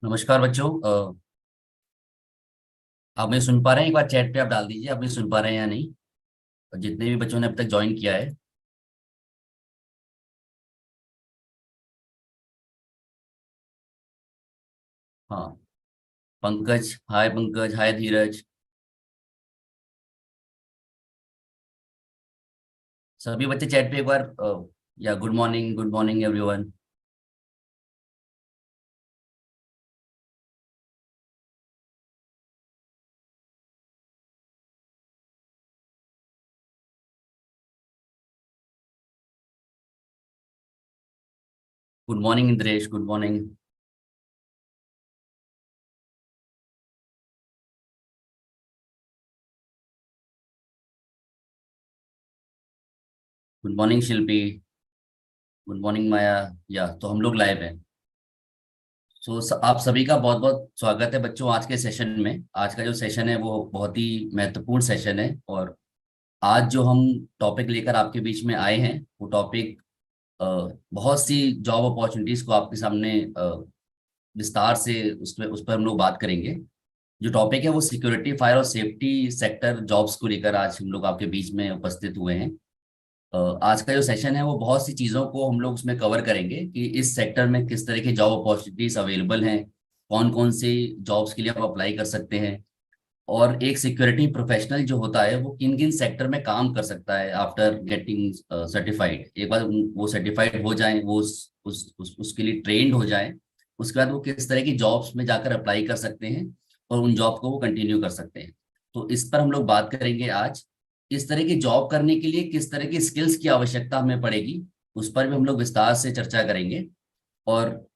नमस्कार बच्चों। आप मुझे सुन पा रहे हैं? एक बार चैट पे आप डाल दीजिए आप मुझे सुन पा रहे हैं या नहीं। और जितने भी बच्चों ने अब तक ज्वाइन किया है। हाँ, पंकज हाय, पंकज हाय, धीरज। सभी बच्चे चैट पे एक बार या good morning everyone. Good morning Indresh, good morning. Good morning Shilpi. Good morning Maya. या तो हम लोग लाइव हैं। आप सभी का बहुत बहुत स्वागत है बच्चों आज के सेशन में। आज का जो सेशन है वो बहुत ही महत्वपूर्ण सेशन है। और आज जो हम टॉपिक लेकर आपके बीच में आए हैं वो टॉपिक बहुत सी जॉब अपॉर्चुनिटीज को आपके सामने विस्तार से उस पर हम लोग बात करेंगे। जो टॉपिक है वो सिक्योरिटी, फायर और सेफ्टी सेक्टर जॉब्स को लेकर आज हम लोग आपके बीच में उपस्थित हुए हैं। आज का जो सेशन है वो बहुत सी चीज़ों को हम लोग उसमें कवर करेंगे कि इस सेक्टर में किस तरह की जॉब अपॉर्चुनिटीज अवेलेबल हैं, कौन कौन से जॉब्स के लिए आप अप्लाई कर सकते हैं, और एक सिक्योरिटी प्रोफेशनल जो होता है वो किन किन सेक्टर में काम कर सकता है आफ्टर गेटिंग सर्टिफाइड। एक बार वो सर्टिफाइड हो जाए, वो उसके लिए ट्रेंड हो जाए, उसके बाद वो किस तरह की जॉब्स में जाकर अप्लाई कर सकते हैं और उन जॉब को वो कंटिन्यू कर सकते हैं। तो इस पर हम लोग बात करेंगे आज। इस तरह की जॉब करने के लिए किस तरह की स्किल्स की आवश्यकता हमें पड़ेगी, उस पर भी हम लोग विस्तार से चर्चा करेंगे। और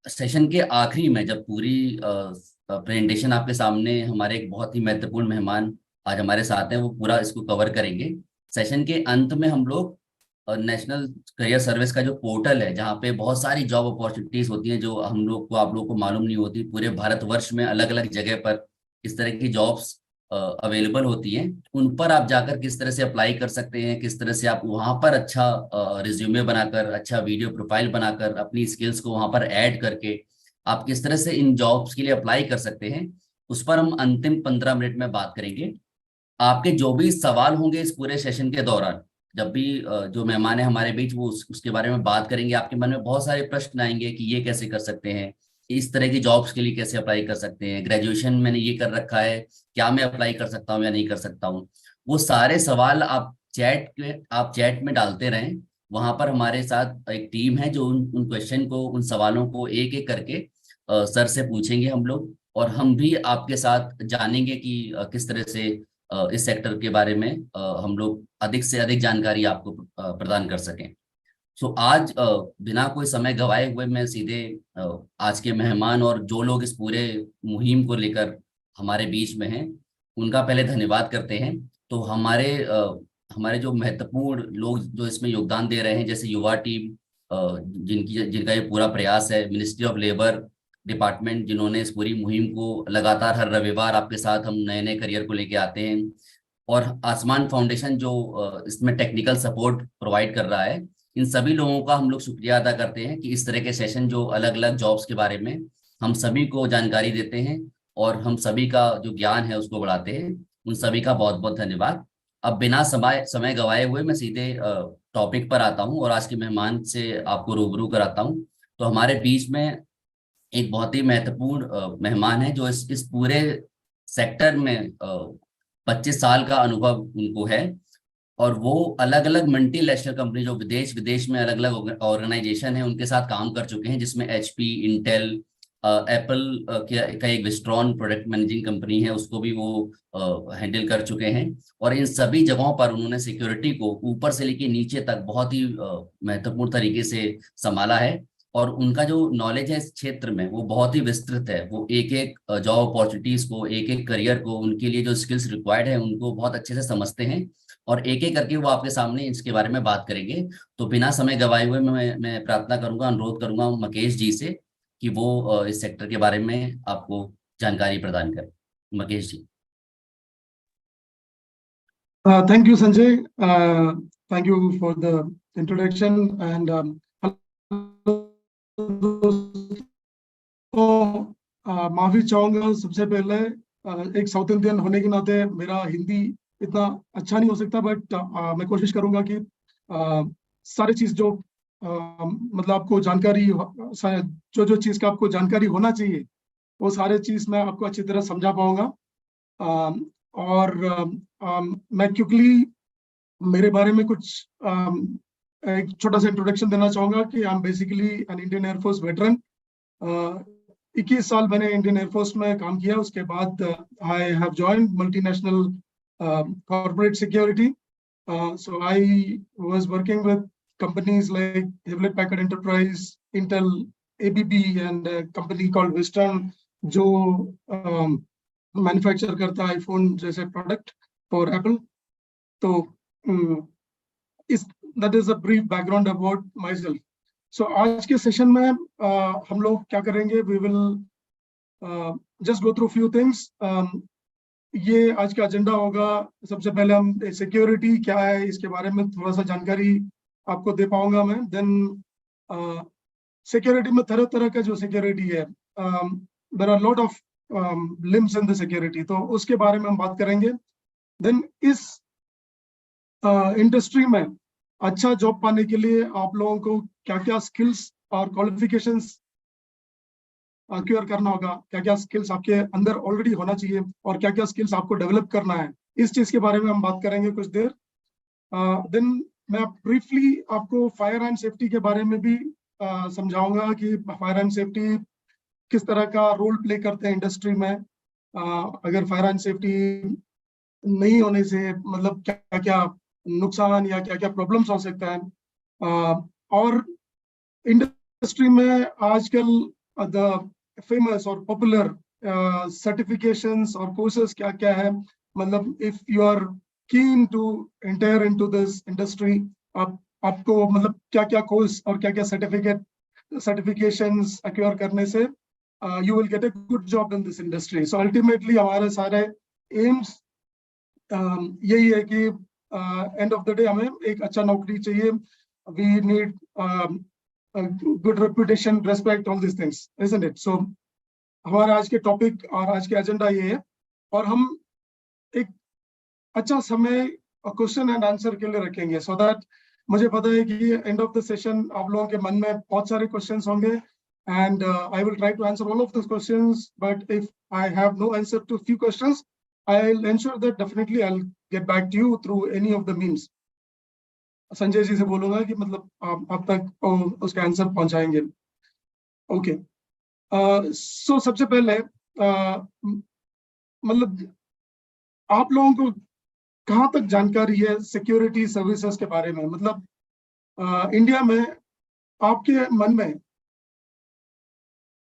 सेशन के आखिरी में जब पूरी प्रेजेंटेशन आपके सामने, हमारे एक बहुत ही महत्वपूर्ण मेहमान आज हमारे साथ हैं, वो पूरा इसको कवर करेंगे। सेशन के अंत में हम लोग नेशनल करियर सर्विस का जो पोर्टल है, जहाँ पे बहुत सारी जॉब अपॉर्चुनिटीज होती हैं जो हम लोग को, आप लोग को मालूम नहीं होती, पूरे भारतवर्ष में अलग अलग जगह पर इस तरह की जॉब्स अवेलेबल होती हैं, उन पर आप जाकर किस तरह से अप्लाई कर सकते हैं, किस तरह से आप वहां पर अच्छा रिज्यूमे बनाकर, अच्छा वीडियो प्रोफाइल बनाकर, अपनी स्किल्स को वहां पर ऐड करके आप किस तरह से इन जॉब्स के लिए अप्लाई कर सकते हैं, उस पर हम अंतिम 15 मिनट में बात करेंगे। आपके जो भी सवाल होंगे इस पूरे सेशन के दौरान, जब भी जो मेहमान है हमारे बीच वो उसके बारे में बात करेंगे, आपके मन में बहुत सारे प्रश्न आएंगे कि ये कैसे कर सकते हैं, इस तरह की जॉब्स के लिए कैसे अप्लाई कर सकते हैं, ग्रेजुएशन मैंने ये कर रखा है, क्या मैं अप्लाई कर सकता हूँ या नहीं कर सकता हूँ। वो सारे सवाल आप चैट में डालते रहें। वहां पर हमारे साथ एक टीम है जो उन क्वेश्चन को, उन सवालों को एक एक करके सर से पूछेंगे हम लोग, और हम भी आपके साथ जानेंगे कि किस तरह से इस सेक्टर के बारे में हम लोग अधिक से अधिक जानकारी आपको प्रदान कर सकें। सो आज बिना कोई समय गवाए हुए मैं सीधे आज के मेहमान और जो लोग इस पूरे मुहिम को लेकर हमारे बीच में हैं उनका पहले धन्यवाद करते हैं। तो हमारे जो महत्वपूर्ण लोग जो इसमें योगदान दे रहे हैं, जैसे युवा टीम, जिनका ये पूरा प्रयास है, मिनिस्ट्री ऑफ लेबर डिपार्टमेंट, जिन्होंने इस पूरी मुहिम को लगातार हर रविवार आपके साथ हम नए नए करियर को लेके आते हैं, और आसमान फाउंडेशन जो इसमें टेक्निकल सपोर्ट प्रोवाइड कर रहा है। इन सभी लोगों का हम लोग शुक्रिया अदा करते हैं कि इस तरह के सेशन जो अलग अलग जॉब्स के बारे में हम सभी को जानकारी देते हैं और हम सभी का जो ज्ञान है उसको बढ़ाते हैं। उन सभी का बहुत बहुत धन्यवाद। अब बिना समय समय गवाए हुए मैं सीधे टॉपिक पर आता हूँ और आज के मेहमान से आपको रूबरू कराता हूँ। तो हमारे बीच में एक बहुत ही महत्वपूर्ण मेहमान है जो इस पूरे सेक्टर में 25 साल का अनुभव उनको है। और वो अलग अलग मल्टीनेशनल कंपनी, जो विदेश विदेश में अलग अलग ऑर्गेनाइजेशन है, उनके साथ काम कर चुके हैं, जिसमें एचपी, इंटेल, एप्पल का एक विस्ट्रॉन प्रोडक्ट मैनेजिंग कंपनी है, उसको भी वो हैंडल कर चुके हैं। और इन सभी जगहों पर उन्होंने सिक्योरिटी को ऊपर से लेके नीचे तक बहुत ही महत्वपूर्ण तरीके से संभाला है। और उनका जो नॉलेज है इस क्षेत्र में वो बहुत ही विस्तृत है। वो एक एक जॉब अपॉर्चुनिटीज को, एक एक करियर को, उनके लिए जो स्किल्स रिक्वायर्ड है उनको बहुत अच्छे से समझते हैं, और एक एक करके वो आपके सामने इसके बारे में बात करेंगे। तो बिना समय गवाए हुए मैं प्रार्थना करूंगा, अनुरोध करूंगा मकेश जी से कि वो इस सेक्टर के बारे में आपको जानकारी प्रदान करें। मकेश जी। Thank you, Sanjay. Thank you for the introduction. And hello तो माफी चाहूंगा सबसे पहले। एक साउथ इंडियन होने के नाते मेरा हिंदी इतना अच्छा नहीं हो सकता, बट मैं कोशिश करूंगा कि सारी चीज जो मतलब आपको जानकारी जो जो चीज का आपको जानकारी होना चाहिए वो सारे चीज मैं आपको अच्छी तरह समझा पाऊंगा। और मैं क्विकली मेरे बारे में कुछ एक छोटा सा इंट्रोडक्शन देना चाहूंगा कि I am basically an Indian air force veteran. 21 साल मैंने इंडियन एयरफोर्स में काम किया। उसके बाद I have joined multinational corporate security. So I was working with companies like Hewlett Packard Enterprise, Intel, ABB and company called Western, जो manufacture करता है आईफोन जैसे प्रोडक्ट फॉर एप्पल। तो इस that is a brief background about myself. So आज के session में हम लोग क्या करेंगे, we will just go through few things. ये आज का एजेंडा होगा। सबसे पहले हम सिक्योरिटी क्या है इसके बारे में थोड़ा सा जानकारी आपको दे पाऊंगा मैं। देन सिक्योरिटी में तरह तरह का जो सिक्योरिटी है, there are lot of limbs in the security, तो उसके बारे में हम बात करेंगे। देन इस इंडस्ट्री में अच्छा जॉब पाने के लिए आप लोगों को क्या क्या स्किल्स और क्वालिफिकेशंस एक्वायर करना होगा, क्या क्या स्किल्स आपके अंदर ऑलरेडी होना चाहिए और क्या क्या स्किल्स आपको डेवलप करना है, इस चीज के बारे में हम बात करेंगे कुछ देर। देन मैं ब्रीफली आपको फायर एंड सेफ्टी के बारे में भी समझाऊंगा कि फायर एंड सेफ्टी किस तरह का रोल प्ले करते हैं इंडस्ट्री में। अगर फायर एंड सेफ्टी नहीं होने से मतलब क्या क्या नुकसान या क्या क्या प्रॉब्लम्स हो सकता है। और इंडस्ट्री में आजकल द फेमस और पॉपुलर सर्टिफिकेशंस और कोर्सेज क्या क्या है, मतलब if you are keen to enter into this industry, आपको मतलब क्या क्या कोर्स और क्या क्या सर्टिफिकेशंस एक्वायर करने से you will get a good job in this industry. So ultimately हमारे सारे एम्स यही है कि एंड ऑफ द डे हमें एक अच्छा नौकरी चाहिए। We need good reputation, respect, all this things, isn't it? So हमारा आज के टॉपिक और आज के एजेंडा ये है, और हम एक अच्छा समय क्वेश्चन एंड आंसर के लिए रखेंगे, सो दैट मुझे पता है कि एंड ऑफ द सेशन आप लोगों के मन में बहुत सारे क्वेश्चंस होंगे, and I will try to answer all of this questions, but if I have no answer to few questions, I'll ensure that definitely I'll get back to you through any of the means. Sanjay ji से बोलूंगा कि मतलब आप तक उसका answer पहुंचाएंगे। Okay, सो सबसे पहले मतलब आप लोगों को कहाँ तक जानकारी है सिक्योरिटी सर्विसेज के बारे में? मतलब इंडिया में आपके मन में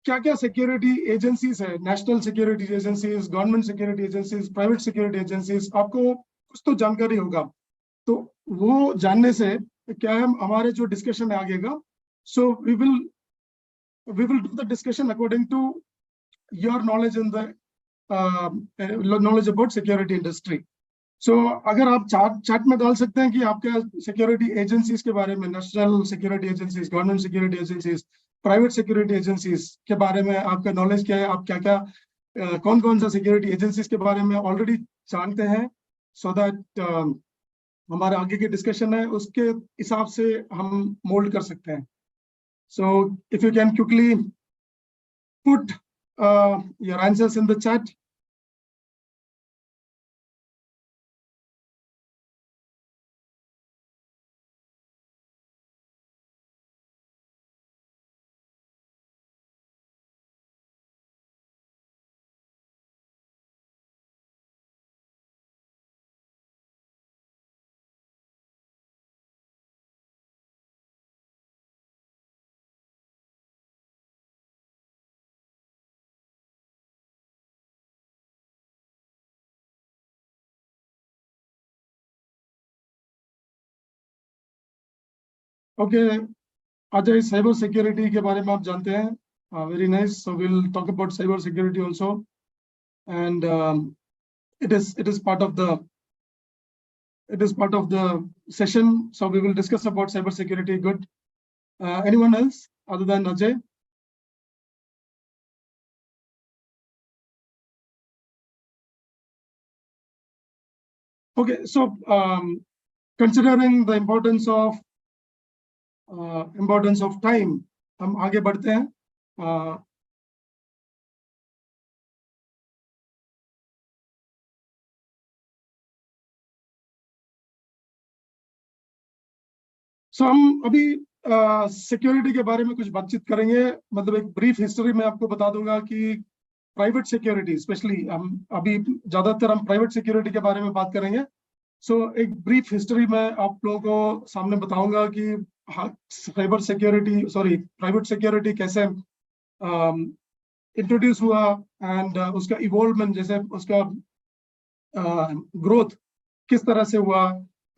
क्या क्या सिक्योरिटी एजेंसीज है, national security agencies, government security agencies, private security agencies, आपको कुछ तो जानकारी होगा। तो वो जानने से क्या है, हमारे जो डिस्कशन है आगे का, so we will do the discussion according to your knowledge in the knowledge about security industry. So अगर आप चार्ट में डाल सकते हैं कि आपके सिक्योरिटी एजेंसीज के बारे में, national security agencies, government security agencies, private security agencies के बारे में आपका नॉलेज क्या है, आप क्या क्या कौन कौन सा सिक्योरिटी एजेंसीज के बारे में ऑलरेडी जानते हैं, सो दैट हमारे आगे की डिस्कशन है उसके हिसाब से हम मोल्ड कर सकते हैं। So if you can quickly put your answers in the chat. Okay, Ajay, cyber security के बारे में आप जानते हैं, very nice. So will talk about cyber security also, and it is part of the session, so we will discuss about cyber security. Good. Anyone else other than Ajay? Okay, so considering the importance of time, हम आगे बढ़ते हैं. सो हम अभी security के बारे में कुछ बातचीत करेंगे. मतलब एक ब्रीफ हिस्ट्री में आपको बता दूंगा कि प्राइवेट सिक्योरिटी, स्पेशली हम अभी ज्यादातर हम प्राइवेट सिक्योरिटी के बारे में बात करेंगे. सो एक ब्रीफ हिस्ट्री में आप लोगों को सामने बताऊंगा कि प्राइवेट सिक्योरिटी कैसे इंट्रोड्यूस हुआ एंड उसका इवॉल्वमेंट, जैसे उसका ग्रोथ किस तरह से हुआ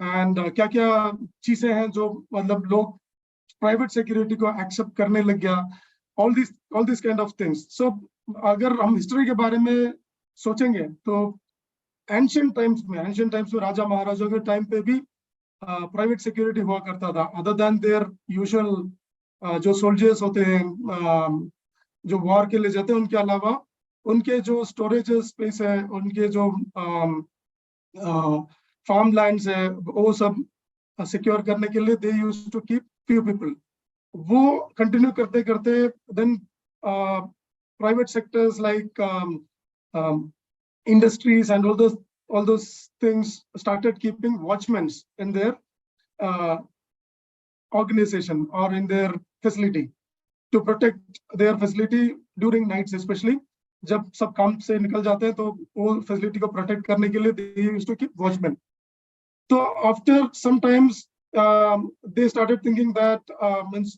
एंड क्या क्या चीजें हैं जो मतलब लोग प्राइवेट सिक्योरिटी को एक्सेप्ट करने लग गया. All this kind of things. So अगर हम हिस्ट्री के बारे में सोचेंगे तो एंशियंट टाइम्स में राजा महाराजाओं के टाइम पे भी प्राइवेट सिक्योरिटी हुआ करता था. अदर देन देयर यूजुअल जो सोल्जर्स होते हैं, जो वॉर के लिए जाते हैं, उनके अलावा उनके जो स्टोरेज स्पेस है, उनके जो फार्म लैंड्स है, वो सब सिक्योर करने के लिए they used to keep few people. वो कंटिन्यू करते करते then private sectors like industries and all those things started keeping watchmen in their organization or in their facility to protect their facility during nights, especially जब सब काम से निकल जाते हैं तो वो facility को protect करने के लिए they used to keep watchmen. So after some times they started thinking that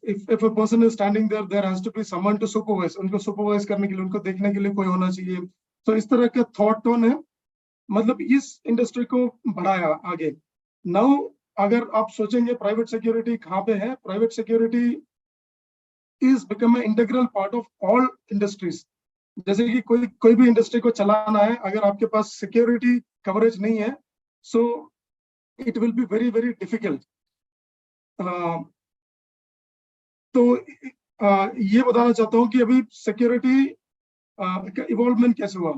if a person is standing there, there has to be someone to supervise. उनको supervise करने के लिए, उनको देखने के लिए कोई होना चाहिए. तो इस तरह का थॉट टोन है, मतलब इस इंडस्ट्री को बढ़ाया आगे. नाउ अगर आप सोचेंगे प्राइवेट सिक्योरिटी कहाँ पे है, private security is become a integral part of all industries. जैसे कि कोई भी इंडस्ट्री को चलाना है, अगर आपके पास सिक्योरिटी कवरेज नहीं है, so it will be very very difficult. तो ये बताना चाहता हूँ कि अभी सिक्योरिटी का इवॉल्वमेंट कैसे हुआ.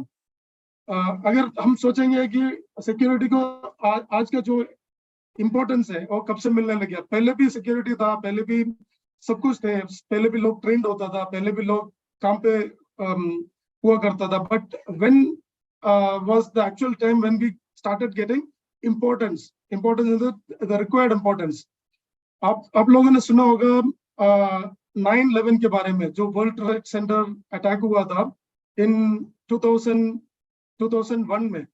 अगर हम सोचेंगे कि सिक्योरिटी को आज का जो इम्पोर्टेंस है वो कब से मिलने लग गया. पहले भी सिक्योरिटी था, पहले भी सब कुछ थे, पहले भी लोग ट्रेंड होता था, पहले भी लोग काम पे हुआ करता था. But when was the actual time when we started getting importance the required importance. आप लोगों ने सुना होगा 9/11 के बारे में, जो वर्ल्ड ट्रेड सेंटर अटैक हुआ था in 2001 में.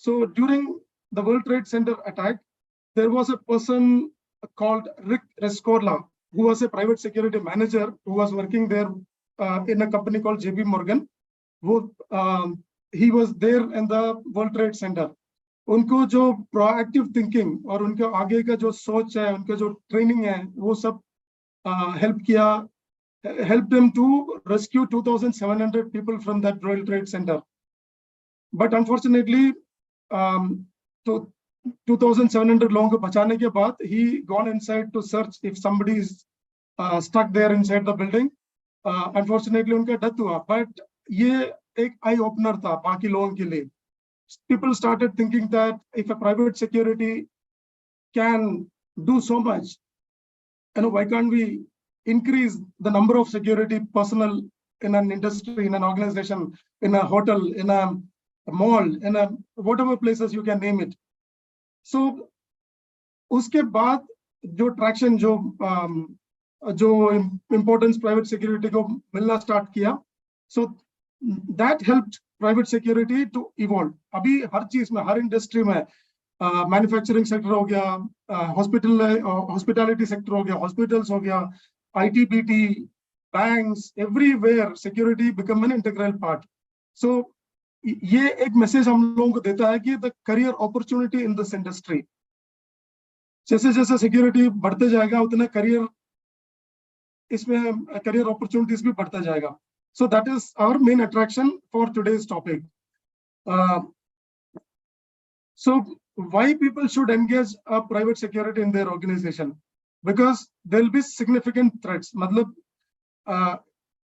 So during the World Trade Center attack, there was a person called Rick Rescorla, who was a private security manager who was working there in a company called JP Morgan. He was there in the World Trade Center. उनको जो proactive thinking और उनके आगे का जो सोच है, उनका जो ट्रेनिंग है, वो सब हेल्प किया, helped him to rescue 2,700 people from that World Trade Center. But unfortunately, तो 2,700 लोगों को बचाने के बाद he gone inside to search if somebody is stuck there inside the building. Unfortunately, उनका डेथ हुआ. But ये एक आई ओपनर था बाकी लोगों के लिए. People started thinking that if a private security can do so much, why can't we increase the number of security personnel in an industry, in an organization, in a hotel, in a mall, in a whatever places you can name it. So उसके बाद जो traction, जो importance private security को मिलना start किया, so that helped private security to evolve. अभी हर चीज में, हर इंडस्ट्री में, मैन्युफैक्चरिंग सेक्टर हो गया, हॉस्पिटैलिटी सेक्टर हो गया, हॉस्पिटल्स हो गया, IT, BT, banks, everywhere security become an integral part. So ये एक मैसेज हम लोगों को देता है कि the career opportunity in this industry, जैसे जैसे सिक्योरिटी बढ़ते जाएगा उतना करियर, इसमें करियर अपॉर्चुनिटीज भी बढ़ता जाएगा. So that is our main attraction for today's topic. So why people should engage a private security in their organization? Because there will be significant threats. मतलब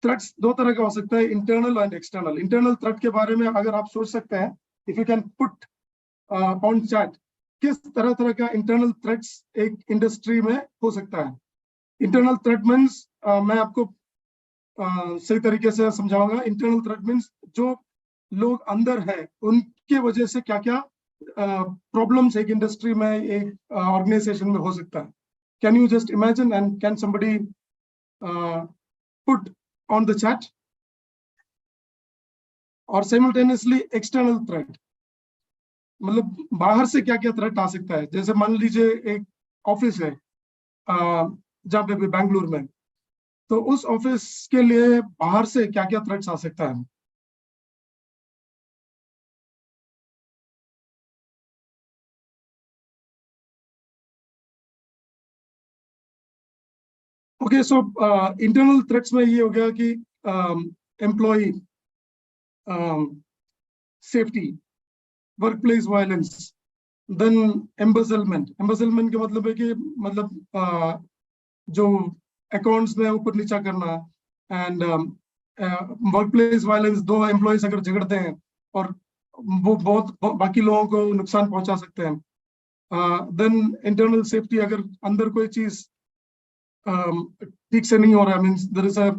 थ्रेट्स दो तरह का हो सकता है, internal and external. Internal threat के बारे में अगर आप सोच सकते हैं, if you can put on chat किस तरह तरह का इंटरनल थ्रेट्स एक इंडस्ट्री में हो सकता है। इंटरनल थ्रेट मीन्स मैं आपको सही तरीके से समझाऊंगा। इंटरनल थ्रेट मीन्स जो लोग अंदर है उनके वजह से क्या क्या प्रॉब्लम्स एक इंडस्ट्री में, एक ऑर्गेनाइजेशन में हो सकता है। Can you just imagine and can somebody put on the chat? और साइमल्टेनियसली एक्सटर्नल थ्रेट, मतलब बाहर से क्या क्या थ्रेट आ सकता है। जैसे मान लीजिए एक ऑफिस है जहाँ पे भी बैंगलोर में, तो उस ऑफिस के लिए बाहर से क्या क्या थ्रेट्स आ सकता है। ओके, सो इंटरनल थ्रेट्स में ये हो गया कि employ safety, work place violence, then embezzlement. Embezzlement का मतलब है कि मतलब जो अकाउंट्स में ऊपर नीचा करना, एंड वर्क प्लेस वायलेंस, दो एम्प्लॉयज अगर झगड़ते हैं और वो बहुत बाकी लोगों को नुकसान पहुंचा सकते हैं। देन इंटरनल सेफ्टी, अगर अंदर कोई चीज ठीक से नहीं हो रहा है, मीन्स देयर इज अ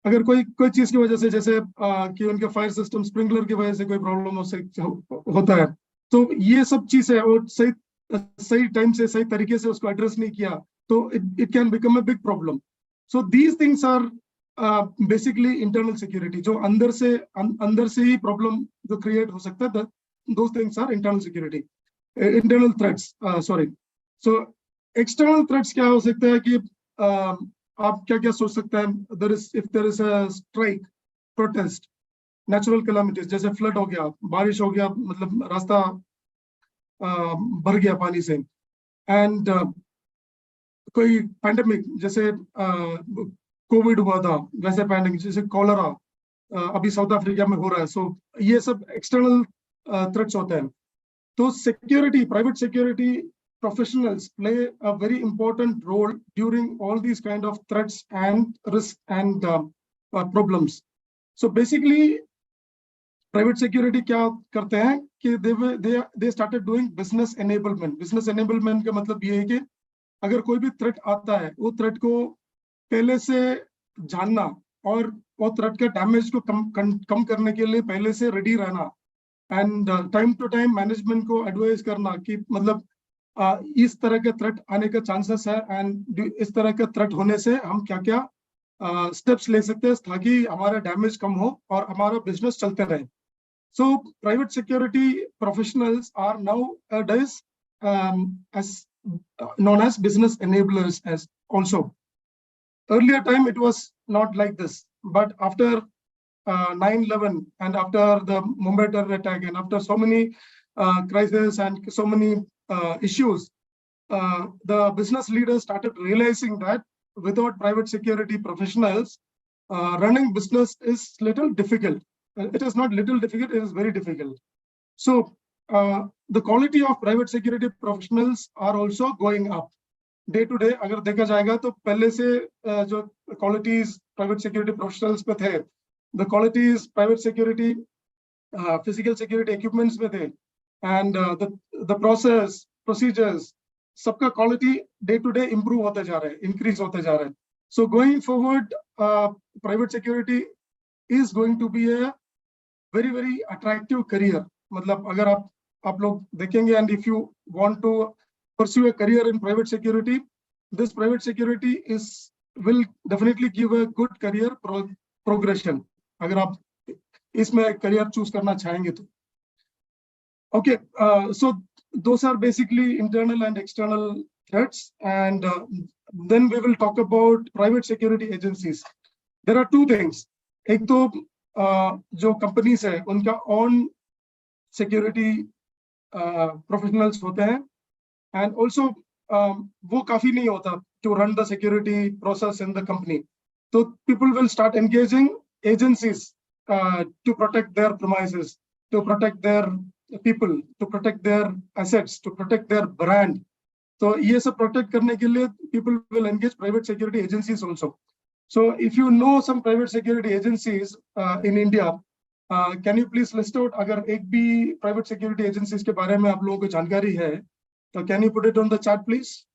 अगर कोई कोई चीज की वजह से, जैसे कि उनके फायर सिस्टम स्प्रिंकलर की वजह से कोई प्रॉब्लम होता है, तो ये सब चीजें और सही सही टाइम से सही तरीके से उसको एड्रेस नहीं किया तो it can become a big problem. So these things are basically internal security, जो अंदर से ही प्रॉब्लम जो क्रिएट हो सकता है, those things are internal security, internal threats, sorry. So external threats क्या हो सकता है कि आप क्या क्या सोच सकते हैं। There is a strike, protest, natural calamities, जैसे फ्लड हो गया, बारिश हो गया, मतलब रास्ता भर गया पानी से, एंड कोई पैंडेमिक, जैसे कोविड हुआ था, वैसे पैंडेमिक जैसे कॉलरा अभी साउथ अफ्रीका में हो रहा है। सो ये सब एक्सटर्नल थ्रेट्स होते हैं। तो security, private security professionals play a very important role during all these kind of threats and risk and problems. So basically private security क्या करते हैं कि they started doing business enablement. Business enablement का मतलब ये है कि अगर कोई भी थ्रेट आता है, वो थ्रेट को पहले से जानना और वो थ्रेट के डैमेज को कम करने के लिए पहले से रेडी रहना, and time to time management को एडवाइस करना कि मतलब इस तरह के थ्रेट आने का चांसेस है, एंड इस तरह के थ्रेट होने से हम क्या क्या स्टेप्स ले सकते हैं ताकि हमारा डैमेज कम हो और हमारा बिजनेस चलते रहे। So private security professionals are nowadays as known as business enablers as also. Earlier time it was not like this, but after 9/11 and after the Mumbai terror attack and after so many crises and so many issues, the business leaders started realizing that without private security professionals, running business is little difficult. It is not little difficult, it is very difficult. So the quality of private security professionals are also going up day to day. अगर देखा जाएगा तो पहले से जो qualities private security professionals पे थे, the qualities private security physical security equipments में थे, एंड द प्रोसेस प्रोसीजर्स, सबका quality day to day improve होते जा रहे हैं, इंक्रीज होते जा रहे हैं। So going forward private security is going to be a very very attractive career. मतलब अगर आप लोग देखेंगे, and if you want to pursue a career in private security, this private security will definitely give a good career progression अगर आप इसमें career choose करना चाहेंगे तो। Okay, so those are basically internal and external threats, and then we will talk about private security agencies. There are two things. एक तो जो companies है उनका own security professionals होते हैं, and also वो काफी नहीं होता to run the security process in the company. So people will start engaging agencies to protect their premises, to protect their people, to protect their assets, to protect their brand. तो ये सब protect करने के लिए people will engage private security agencies also. So if you know some private security agencies in India, can you please list out अगर एक भी private security agencies के बारे में आप लोगों को जानकारी है, तो can you put it on the chat please?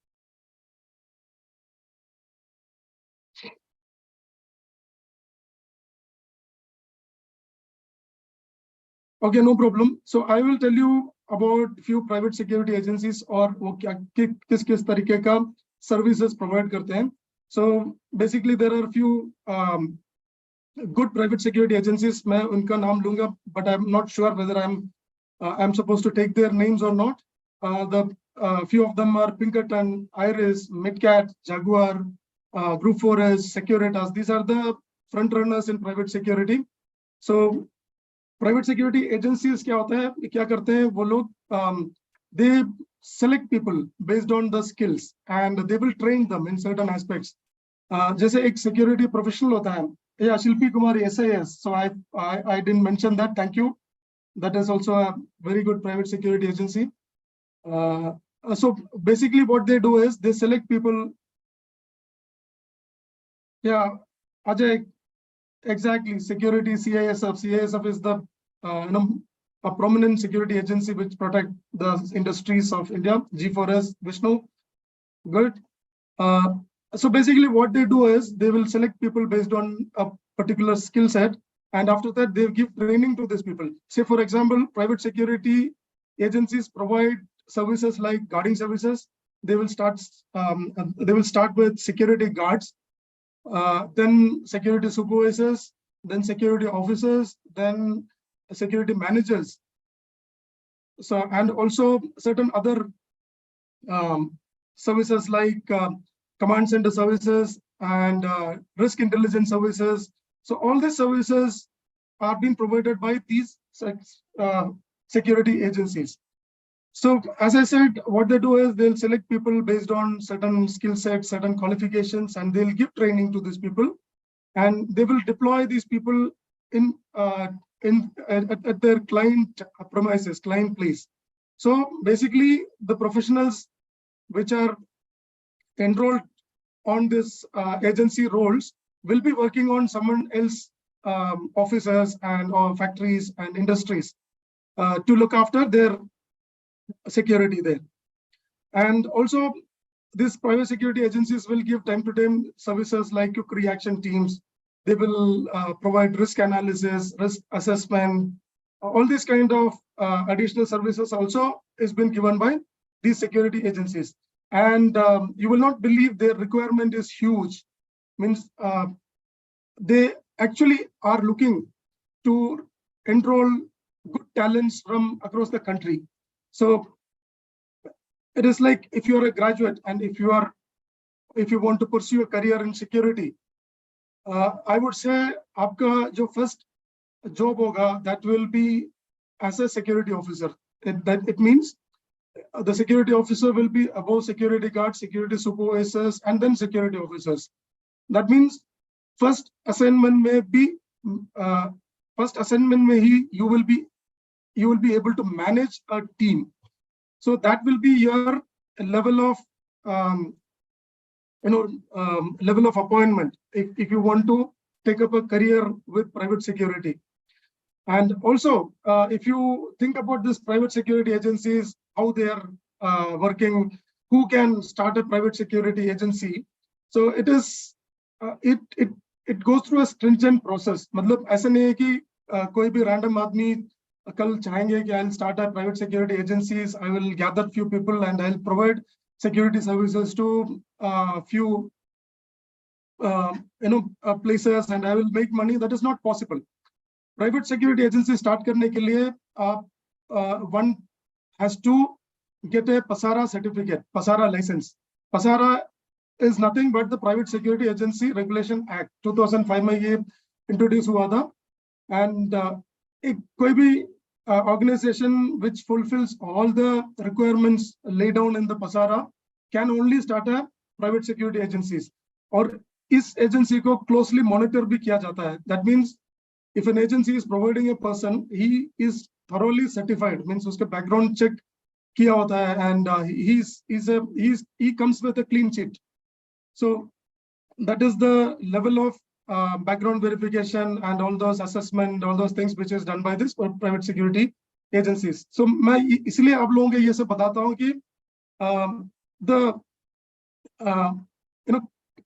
Okay, no problem. So I will tell you about few private security agencies और वो क्या किस तरीके का services provide करते हैं. So basically there are few good private security agencies. मैं उनका नाम लूँगा, but I'm not sure whether I'm supposed to take their names or not. The few of them are Pinkerton, Iris, Midcat, Jaguar, Group 4S, Securitas. These are the front runners in private security. So private security agencies क्या होता है, क्या करते हैं वो लोग, they select people based on the skills and they will train them in certain aspects. जैसे एक security professional होता है, yeah, Shilpi Kumari SAS. So I didn't mention that. Thank you. That is also a very good private security agency. So basically what they do is they select people. Yeah, Ajay, exactly. Security CISF. CISF is the a prominent security agency which protect the industries of India. G4S, Vishnu, good. So basically what they do is they will select people based on a particular skill set, and after that they give training to these people. Say for example, private security agencies provide services like guarding services. They will start with security guards, then security supervisors, then security officers, then security managers. So and also certain other services like command center services and risk intelligence services. So all these services are being provided by these security agencies. So as I said, what they do is they'll select people based on certain skill sets, certain qualifications, and they'll give training to these people, and they will deploy these people in at their client premises, client place. So basically, the professionals which are enrolled on this agency roles will be working on someone else offices and or factories and industries to look after their security there. And also these private security agencies will give time to time services like quick reaction teams. They will provide risk analysis, risk assessment, all these kind of additional services also is been given by these security agencies. And you will not believe their requirement is huge. Means they actually are looking to enroll good talents from across the country. So it is like if you are a graduate and if you want to pursue a career in security, I would say आपका जो first job होगा, that will be as a security officer. It means the security officer will be above security guards, security supervisors, and then security officers. That means first assignment may be you will be able to manage a team. So that will be your level of level of appointment if you want to take up a career with private security. And also, if you think about this private security agencies, how they are working, who can start a private security agency. So it is it goes through a stringent process. मतलब ऐसा नहीं है कि कोई भी random आदमी कल चाहेंगे कि I'll start a private security agencies, I will gather few people and I'll provide security services to few places and I will make money. That is not possible. Private security agency start करने के लिए one has to get a PASARA certificate, PASARA license. PASARA is nothing but the Private Security Agency Regulation Act 2005 में ये introduce हुआ था. And कोई भी organization which fulfills all the requirements laid down in the PASARA can only start a private security agencies. और इस agency को closely monitor भी किया जाता है. That means if an agency is providing a person, he is thoroughly certified, means उसके background check किया होता है, and he comes with a clean sheet. So that is the level of background verification and all those assessment, all those things which is done by this private security agencies. So मैं इसलिए आप लोगों को ये सब बताता हूँ कि the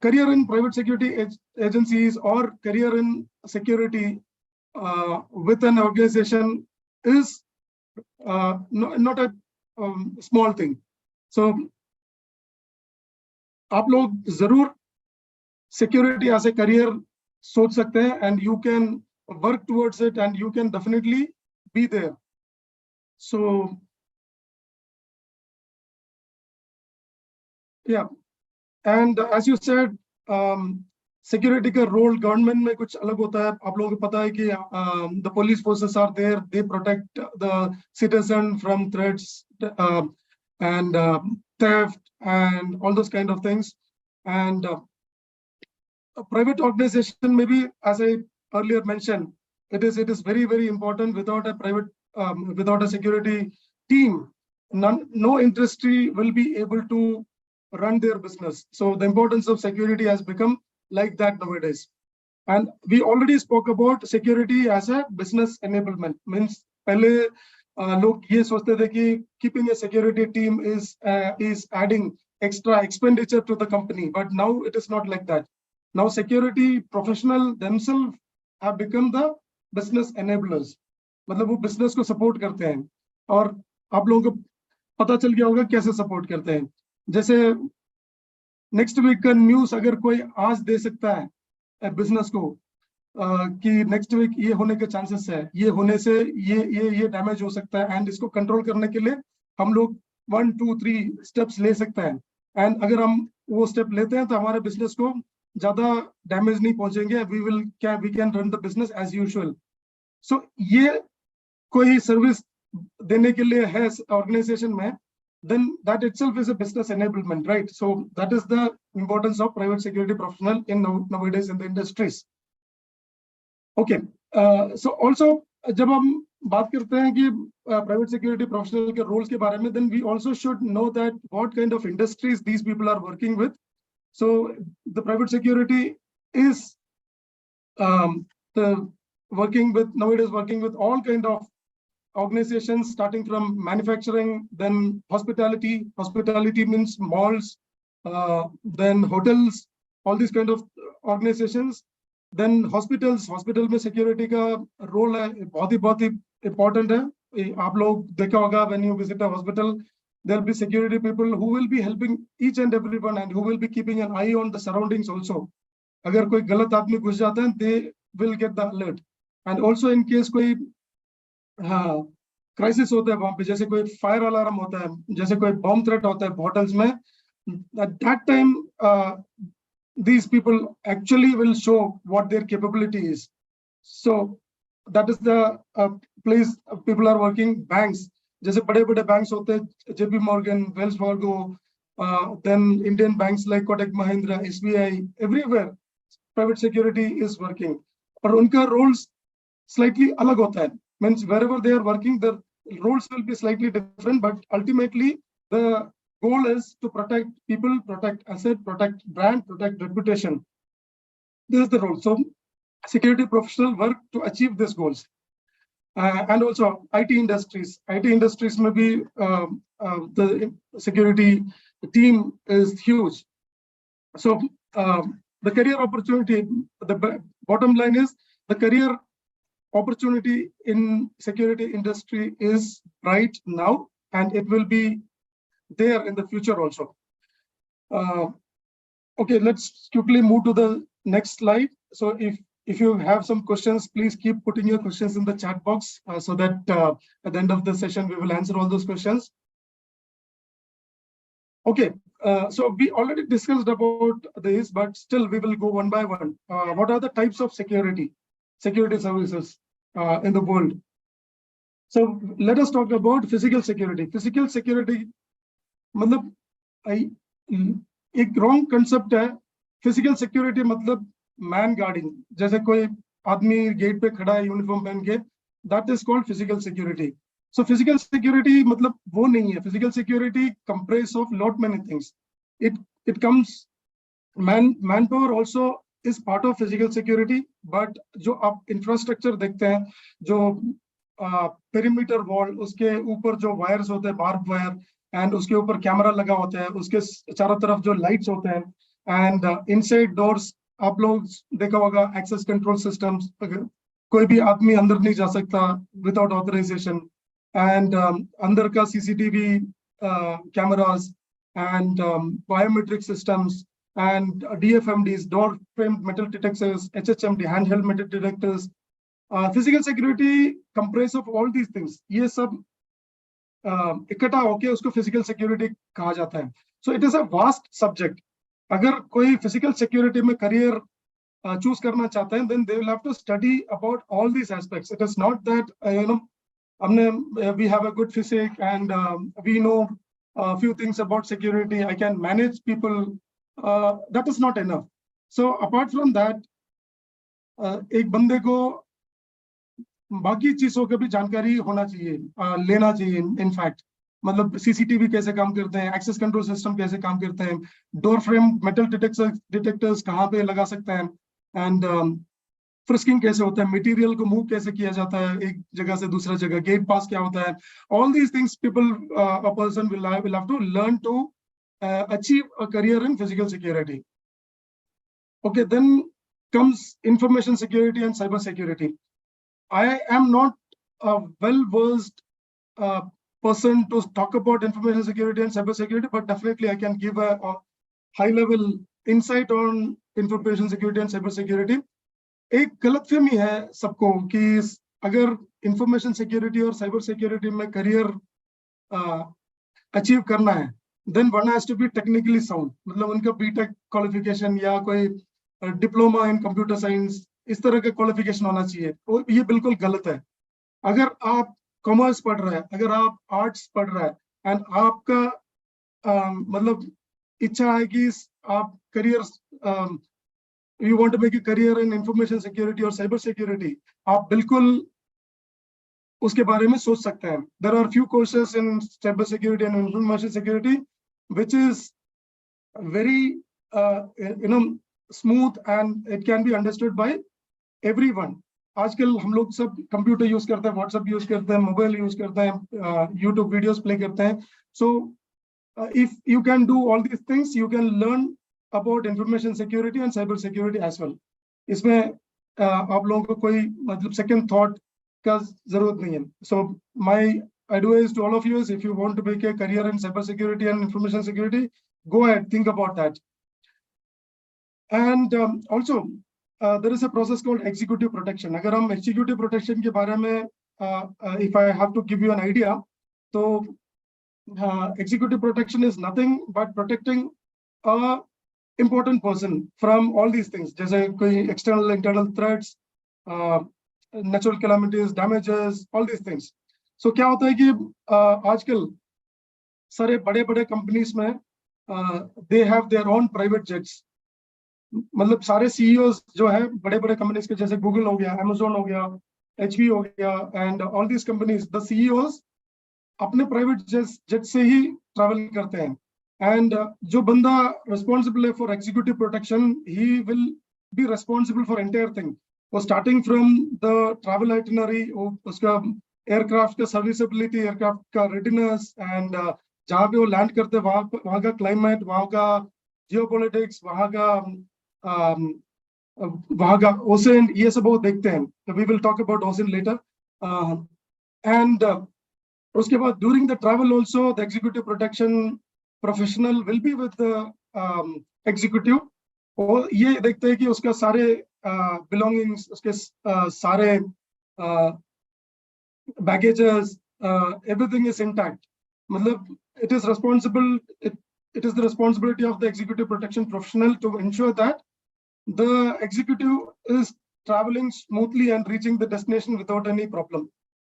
career in private security agencies or career in security with an organization is not a small thing. So आप लोग जरूर security as a career सोच सकते हैं, and you can work towards it, and you can definitely be there. So yeah, and as you said, security का role government में कुछ अलग होता है. आप लोगों को पता है कि the police forces are there, they protect the citizen from threats and theft and all those kind of things. And a private organization, maybe, as I earlier mentioned, it is very, very important. Without a private, without a security team, no industry will be able to run their business. So the importance of security has become like that nowadays. And we already spoke about security as a business enablement. Means पहले लोग ये सोचते थे कि keeping a security team is adding extra expenditure to the company, but now it is not like that. Now security professionals themselves have become the business enablers. मतलब वो business को support करते हैं, और आप लोगों को पता चल गया होगा कैसे support करते हैं. जैसे नेक्स्ट वीक का न्यूज़ अगर कोई आज दे सकता है बिजनेस को कि नेक्स्ट वीक ये होने के चांसेस है, ये होने से ये डैमेज हो सकता है, एंड इसको कंट्रोल करने के लिए हम लोग 1 2 3 स्टेप्स ले सकते हैं. एंड अगर हम वो स्टेप लेते हैं तो हमारे बिजनेस को ज्यादा डैमेज नहीं पहुंचेंगे. We can run the business as usual. So ये कोई सर्विस देने के लिए है ऑर्गेनाइजेशन में, then that itself is a business enablement, right? So that is the importance of private security professional in nowadays in the industries. Okay, so also जब हम बात करते हैं कि private security professional के roles के बारे में, then we also should know that what kind of industries these people are working with. So the private security is nowadays working with all kind of organizations, starting from manufacturing, then hospitality. Hospitality means malls, then hotels, all these kind of organizations. Then hospitals. Hospital में security का role है, बहुत ही important है. आप लोग देखा होगा, when you visit a hospital, there will be security people who will be helping each and everyone, and who will be keeping an eye on the surroundings also. अगर कोई गलत आदमी घुस जाता है, they will get the alert. And also in case कोई crisis होता है वहां पे, जैसे कोई फायर अलार्म होता है, जैसे कोई बॉम्ब थ्रेट होता है होटल्स में, at that time these people actually will show what their capability is. So that is the place people are working. Banks, जैसे बड़े बैंक्स होते हैं, JP Morgan, Wells Fargo, then Indian banks like Kotak Mahindra, SBI, everywhere private security is working. और उनका roles slightly अलग होता है. Means wherever they are working, the roles will be slightly different, but ultimately the goal is to protect people, protect asset, protect brand, protect reputation. This is the role. So security professionals work to achieve these goals. And also IT industries. IT industries may be the security team is huge. So the career opportunity, the bottom line is the career opportunity in security industry is bright now, and it will be there in the future also. Okay, let's quickly move to the next slide. So if you have some questions, please keep putting your questions in the chat box so that at the end of the session we will answer all those questions. Okay, so we already discussed about this, but still we will go one by one. What are the types of security services in the world? So let us talk about physical security. Physical security, मतलब एक wrong concept है. Physical security मतलब man guarding. जैसे कोई आदमी gate पे खड़ा है यूनिफॉर्म पहन के, that is called physical security. So physical security मतलब वो नहीं है. Physical security comprise of lot many things. It comes manpower also is part of physical security, but जो आप infrastructure देखते हैं, जो perimeter wall, उसके ऊपर जो wires होते हैं, barbed wire, and उसके ऊपर कैमरा लगा होता है, उसके चारों तरफ जो lights होते हैं, and inside doors आप लोग देखा होगा access control systems, कोई भी आदमी अंदर नहीं जा सकता without authorization, and अंदर का CCTV cameras and biometric systems and DFMDs, door frame metal detectors, HHMD, handheld metal detectors. Physical security comprise of all these things. ये सब इकट्ठा होके उसको physical security कहा जाता है. So it is a vast subject. अगर कोई physical security में career choose करना चाहते हैं, then they will have to study about all these aspects. It is not that we have a good physique and we know a few things about security. I can manage people. That is not enough. So apart from that, एक बंदे को बाकी चीजों का भी जानकारी होना चाहिए, लेना चाहिए. इनफैक्ट मतलब सीसीटीवी कैसे काम करते हैं, एक्सेस कंट्रोल सिस्टम कैसे काम करते हैं, डोर फ्रेम मेटल डिटेक्टर्स कहाँ पे लगा सकते हैं, एंड फ्रिस्किंग कैसे होता है, मटेरियल को मूव कैसे किया जाता है एक जगह से दूसरा जगह, गेट पास क्या होता है. All these things people a person will have to learn to achieve a career in physical security. Okay, then comes information security and cyber security. I am not a well-versed person to talk about information security and cyber security, but definitely I can give a high-level insight on information security and cyber security. एक गलतफहमी है सबको कि अगर information security और cyber security में career achieve करना है, then one has to be technically sound. मतलब उनका बीटेक क्वालिफिकेशन या कोई डिप्लोमा इन कंप्यूटर साइंस इस तरह का क्वालिफिकेशन होना चाहिए. और ये बिल्कुल गलत है. अगर आप कॉमर्स पढ़ रहे हैं, अगर आप आर्ट्स पढ़ रहे हैं एंड आपका मतलब इच्छा है कि आप career you want to make a career in information security और साइबर सिक्योरिटी, आप बिल्कुल उसके बारे में सोच सकते हैं. There are few courses in cyber security and information security which is very smooth and it can be understood by everyone. आजकल हम लोग सब कंप्यूटर यूज करते हैं, व्हाट्सएप यूज करते हैं, मोबाइल यूज करते हैं, यूट्यूब वीडियोस प्ले करते हैं. So if you can do all these things, you can learn about information security and cyber security as well. इसमें आप लोगों को कोई मतलब सेकंड थॉट का जरूरत नहीं है. So my advice to all of you is, if you want to make a career in cyber security and information security, go ahead, think about that. And also there is a process called executive protection. अगर हम executive protection के बारे में if I have to give you an idea, तो executive protection is nothing but protecting a important person from all these things, जैसे कोई external internal threats, natural calamities, damages, all these things. So क्या होता है कि आजकल सारे बड़े बड़े कंपनीज में they have their own private jets. मतलब सारे सीईओज जो है बड़े बड़े कंपनीज के, जैसे गूगल हो गया, अमेजोन हो गया, एचपी हो गया, and all these companies, the CEOs अपने प्राइवेट जेट से ही ट्रैवल करते हैं. एंड जो बंदा रिस्पॉन्सिबल है for executive protection, he will be responsible for entire thing. वो starting from the travel itinerary, उसका एयरक्राफ्ट का सर्विसेबिलिटी, एयरक्राफ्ट का रेडिनेस, एंड जहाँ पे वो लैंड करते हैं वहाँ का क्लाइमेट, वहाँ का जियोपॉलिटिक्स, वहाँ का ओशन, ये सब वो देखते हैं. We will talk about ocean later. And उसके बाद during the travel also the executive protection professional will be with executive. और ये देखते हैं कि उसका सारे बिलोंगिंग्स, उसके सारे baggages, everything is intact. Matlab, it is the responsibility of the executive protection professional to ensure that the executive is traveling smoothly and reaching the destination without any problem.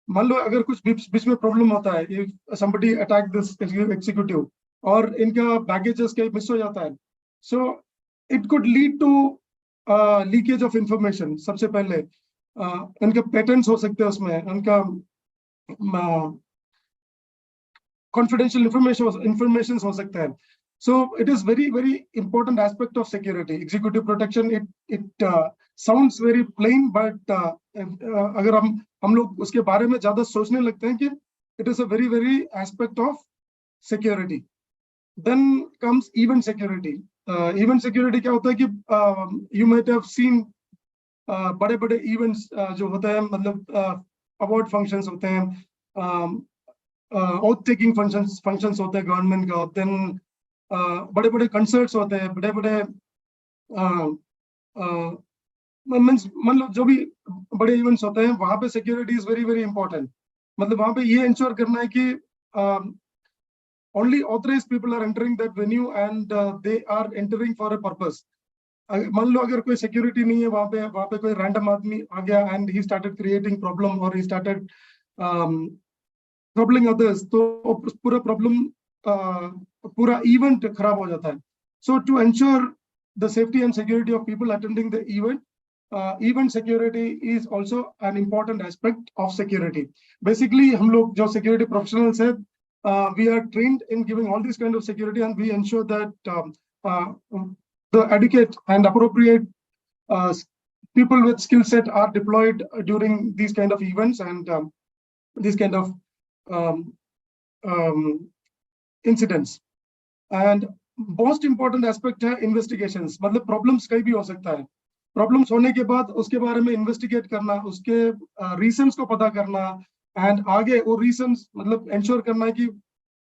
मान लो अगर कुछ बीच में प्रॉब्लम होता है, if somebody attack this executive और इनका baggages के miss हो जाता है, so it could lead to leakage of information. सबसे पहले उनके पेटेंट्स हो सकते हैं उसमें, उनका confidential information हो सकता है. So it is very, very important aspect of security. Executive protection, it sounds very plain, but अगर हम लोग उसके बारे में ज़्यादा सोचने लगते हैं कि it is a very, very aspect of security. Then comes event security. Event security क्या होता है कि you might have seen बड़े-बड़े events जो होते हैं, मतलब award functions होते हैं, oath taking functions होते हैं गवर्नमेंट का, then बड़े-बड़े concerts होते हैं, बड़े-बड़े मतलब जो भी बड़े इवेंट्स होते हैं, वहां पे security is very very important. मतलब वहां पे ये इंश्योर करना है कि only authorized people are entering that venue and they are entering for a purpose. मान लो अगर कोई सिक्योरिटी नहीं है वहां पे कोई रैंडम आदमी आ गया and he started creating problem or he started troubling others, तो पूरा प्रॉब्लम पूरा इवेंट खराब हो जाता है. So to ensure the safety and security of people attending the event, event security is also an important aspect of security. Basically हम लोग जो security professionals हैं, we are trained in giving all these kind of security, and we ensure that the adequate and appropriate people with skill set are deployed during these kind of events and these kind of incidents. And most important aspect है investigations. मतलब problems कहीं भी हो सकता है. Problems होने के बाद उसके बारे में investigate करना, उसके reasons को पता करना, and आगे वो reasons मतलब ensure करना कि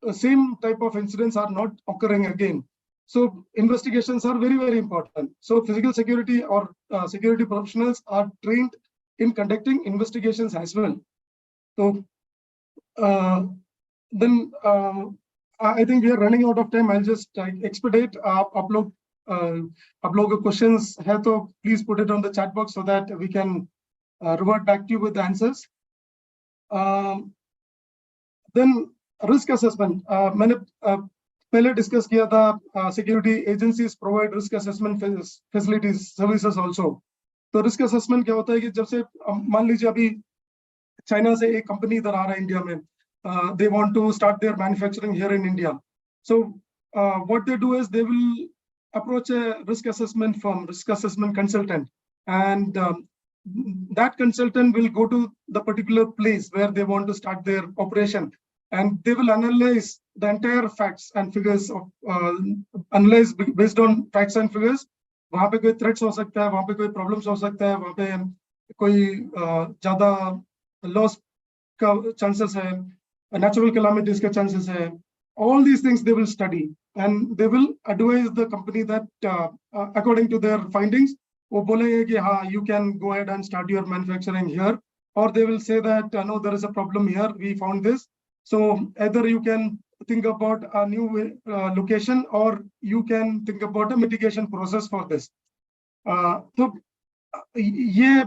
same type of incidents are not occurring again. So investigations are very, very important. So physical security or security professionals are trained in conducting investigations as well. So then I think we are running out of time. I'll just expedite. आप लोग questions है तो please put it on the chat box so that we can revert back to you with the answers. Then risk assessment. मैंने पहले discuss किया था, security agencies provide risk assessment facilities services also. तो risk assessment क्या होता है कि जब से मान लीजिए अभी चाइना से एक कंपनी इधर आ रहा है इंडिया में, they want to start their manufacturing here in India. So what they do is they will approach a risk assessment firm, risk assessment consultant, and that consultant will go to the particular place where they want to start their operation, and they will analyze the entire facts and figures of analyze based on facts and figures. वहाँ पे कोई threats हो सकता है, वहाँ पे कोई problems हो सकता है, वहाँ पे कोई ज़्यादा loss का chances है, natural calamities का chances है. All these things they will study and they will advise the company that according to their findings, वो बोलेंगे कि हाँ, you can go ahead and start your manufacturing here, or they will say that no, there is a problem here, we found this. So either you can think about a new location or you can think about a mitigation process for this. So ये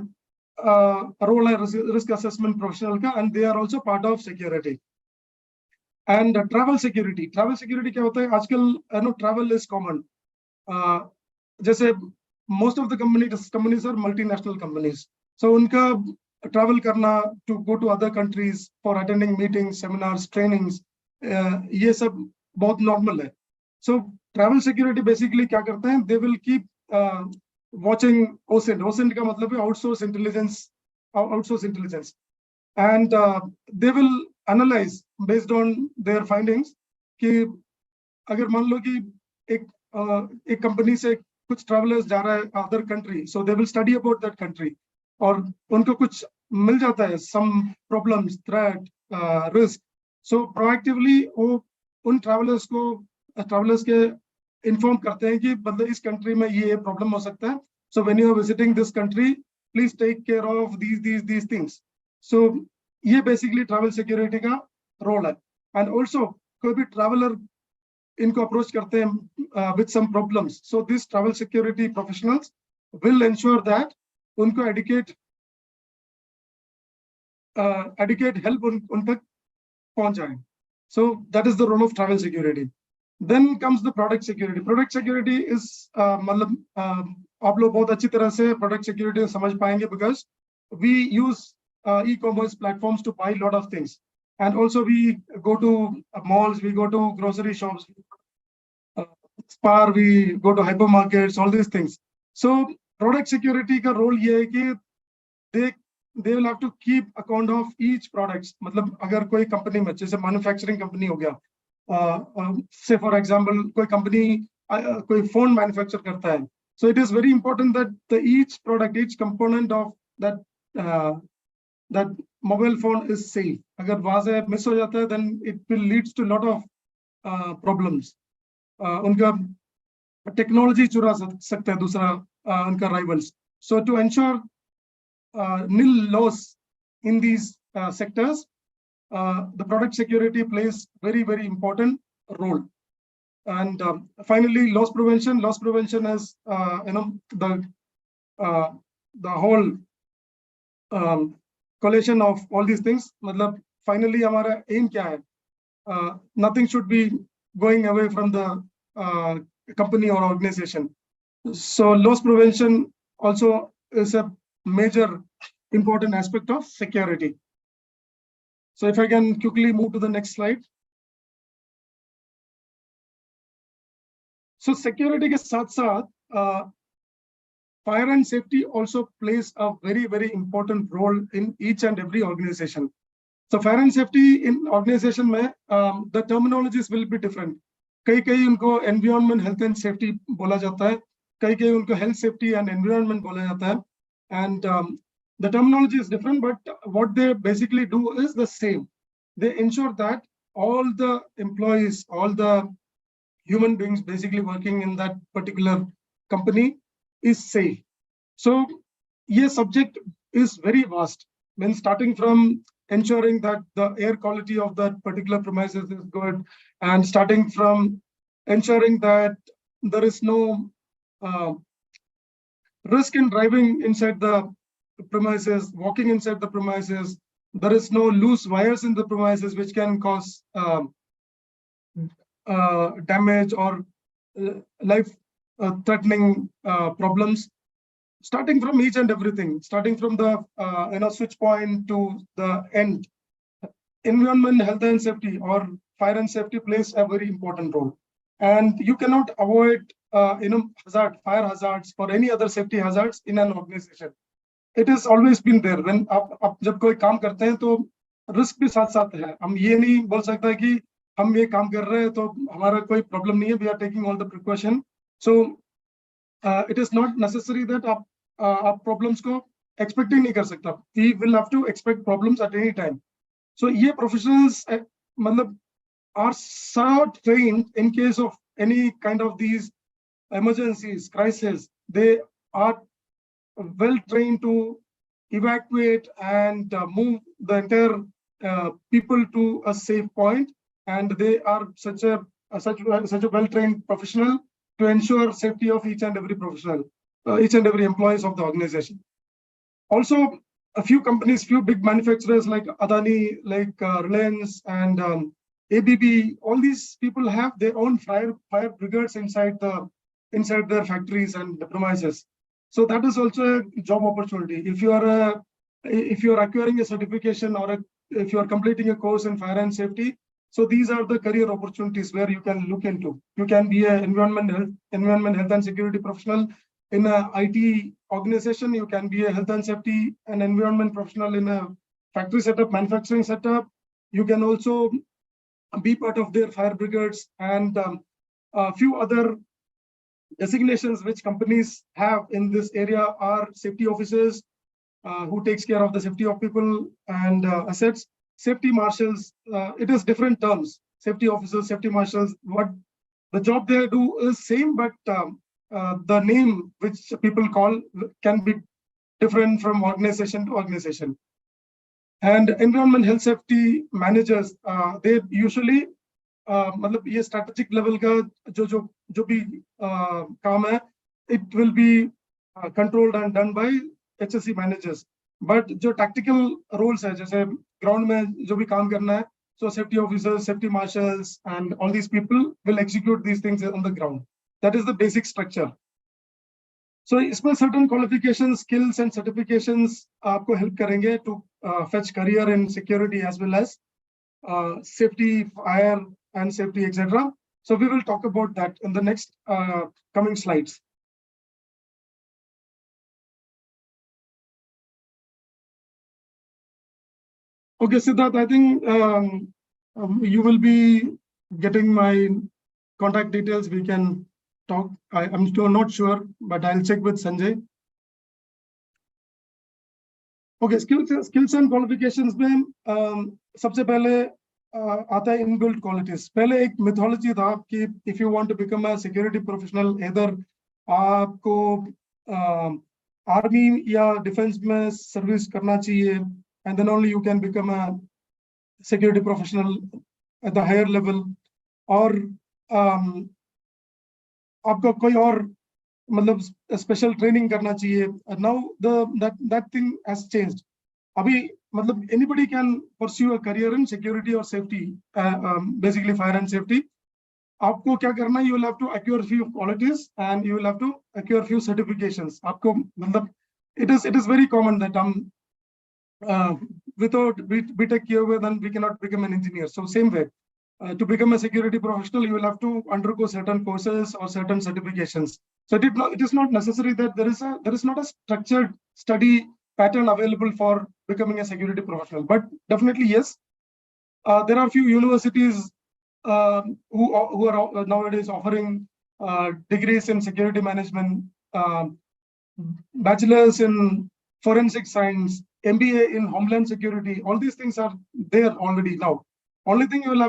role है risk assessment professional का, and they are also part of security. And travel security क्या होता है आजकल? Travel is common. जैसे most of the companies are multinational companies, so उनका travel करना to go to other countries for attending meetings, seminars, trainings, ये सब बहुत normal है. So travel security basically क्या करते हैं? They will keep watching OSINT का मतलब है outsource intelligence, and they will analyze based on their findings कि अगर मान लो कि एक कंपनी से कुछ travelers जा रहा है other country, so they will study about that country, और उनको कुछ मिल जाता है, some problems, threat, risk, so proactively वो उन travelers के inform करते हैं कि मतलब इस country में ये problem हो सकता है, so when you are visiting this country, please take care of these things. So ये basically travel security का role है. And also कोई भी traveler इनको approach करते हैं with some problems, so these travel security professionals will ensure that उनको adequate help उन तक पहुंच जाए. So that is the role of travel security. Then comes the product security. Product security is मतलब आप लोग बहुत अच्छी तरह से product security समझ पाएंगे because we use e-commerce platforms to buy a lot of things. And also we go to malls, we go to grocery shops, Spar, we go to hypermarkets, all these things. So product security का role ये है कि they will have to keep account of each products. मतलब अगर कोई company में जैसे manufacturing company हो गया, say for example कोई company कोई phone manufacture करता है, so it is very important that each product, each component of that that mobile phone is safe. अगर वहाँ से miss हो जाता है, then it will leads to lot of problems. उनका technology चुरा सकता है दूसरा उनका rivals. So to ensure nil loss in these sectors, the product security plays very, very important role. And finally, loss prevention. Loss prevention is the whole collation of all these things. मतलब finally हमारा aim क्या है? Nothing should be going away from the company or organization. So loss prevention also is a major important aspect of security. So if I can quickly move to the next slide. So security के साथ fire and safety also plays a very, very important role in each and every organization. So fire and safety in organization में the terminologies will be different. कई उनको environment health and safety बोला जाता है, कई उनको health safety and environment बोला जाता है, and the terminology is different, but what they basically do is the same. They ensure that all the employees, all the human beings basically working in that particular company is safe. So yes, subject is very vast. When starting from ensuring that the air quality of that particular premises is good, and starting from ensuring that there is no risk in driving inside the premises, walking inside the premises, there is no loose wires in the premises which can cause damage or life-threatening problems. Starting from each and everything, starting from the switch point to the end, environment, health and safety, or fire and safety plays a very important role. And you cannot avoid fire hazards or any other safety hazards in an organization. It has always been there. When आप जब कोई काम करते हैं तो risk भी साथ साथ है. हम ये नहीं बोल सकता कि हम ये काम कर रहे हैं तो हमारा कोई प्रॉब्लम नहीं है. We are taking all the precaution. So it is not necessary that आप problems को expect ही नहीं कर सकता. We will have to expect problems at any time. So ये professionals मतलब are so trained in case of any kind of these emergencies, crises. They are well trained to evacuate and move the entire people to a safe point, and they are such a well trained professional to ensure safety of each and every professional, each and every employees of the organization. Also, a few companies, few big manufacturers like Adani, like Reliance and ABB, all these people have their own fire brigades inside their factories and the premises. So that is also a job opportunity. If you are acquiring a certification or if you are completing a course in fire and safety, so these are the career opportunities where you can look into. You can be an environment, health and security professional in a IT organization. You can be a health and safety and environment professional in a factory setup, manufacturing setup. You can also be part of their fire brigades and a few other designations which companies have in this area are safety officers, who takes care of the safety of people and assets. Safety marshals, it is different terms. Safety officers, safety marshals, what the job they do is same, but the name which people call can be different from organization to organization. And environment health safety managers, they usually मतलब ये strategic level का जो भी काम है, it will be controlled and done by HSC managers. But जो tactical roles है, जैसे ground में जो भी काम करना है, so safety officers, safety marshals, and all these people will execute these things on the ground. That is the basic structure. So इसमें certain qualifications, skills, and certifications आपको help करेंगे to fetch career in security as well as safety, fire and safety, etc. So we will talk about that in the next coming slides. Okay, Siddharth, I think you will be getting my contact details. We can talk. I'm still not sure, but I'll check with Sanjay. Okay, skills and qualifications में सबसे पहले आता है inbuilt qualities. पहले एक mythology था कि if you want to become a security professional, इधर आपको आर्मी या डिफेंस में सर्विस करना चाहिए, and then only you can become a security professional at the higher level. और आपको कोई और मतलब स्पेशल ट्रेनिंग करना चाहिए. Now that thing has changed. अभी मतलब anybody can pursue a career in security और safety, basically fire and safety. आपको क्या करना है, you will have to acquire few qualities and you will have to acquire few certifications. आपको मतलब it is very common that हम without BTech किए हुए then we cannot become an engineer. So same way, to become a security professional, you will have to undergo certain courses or certain certifications. So it is not necessary that there is not a structured study pattern available for becoming a security professional. But definitely yes, there are few universities who are nowadays offering degrees in security management, bachelors in forensic science, MBA in homeland security. All these things are there already now. Only thing you will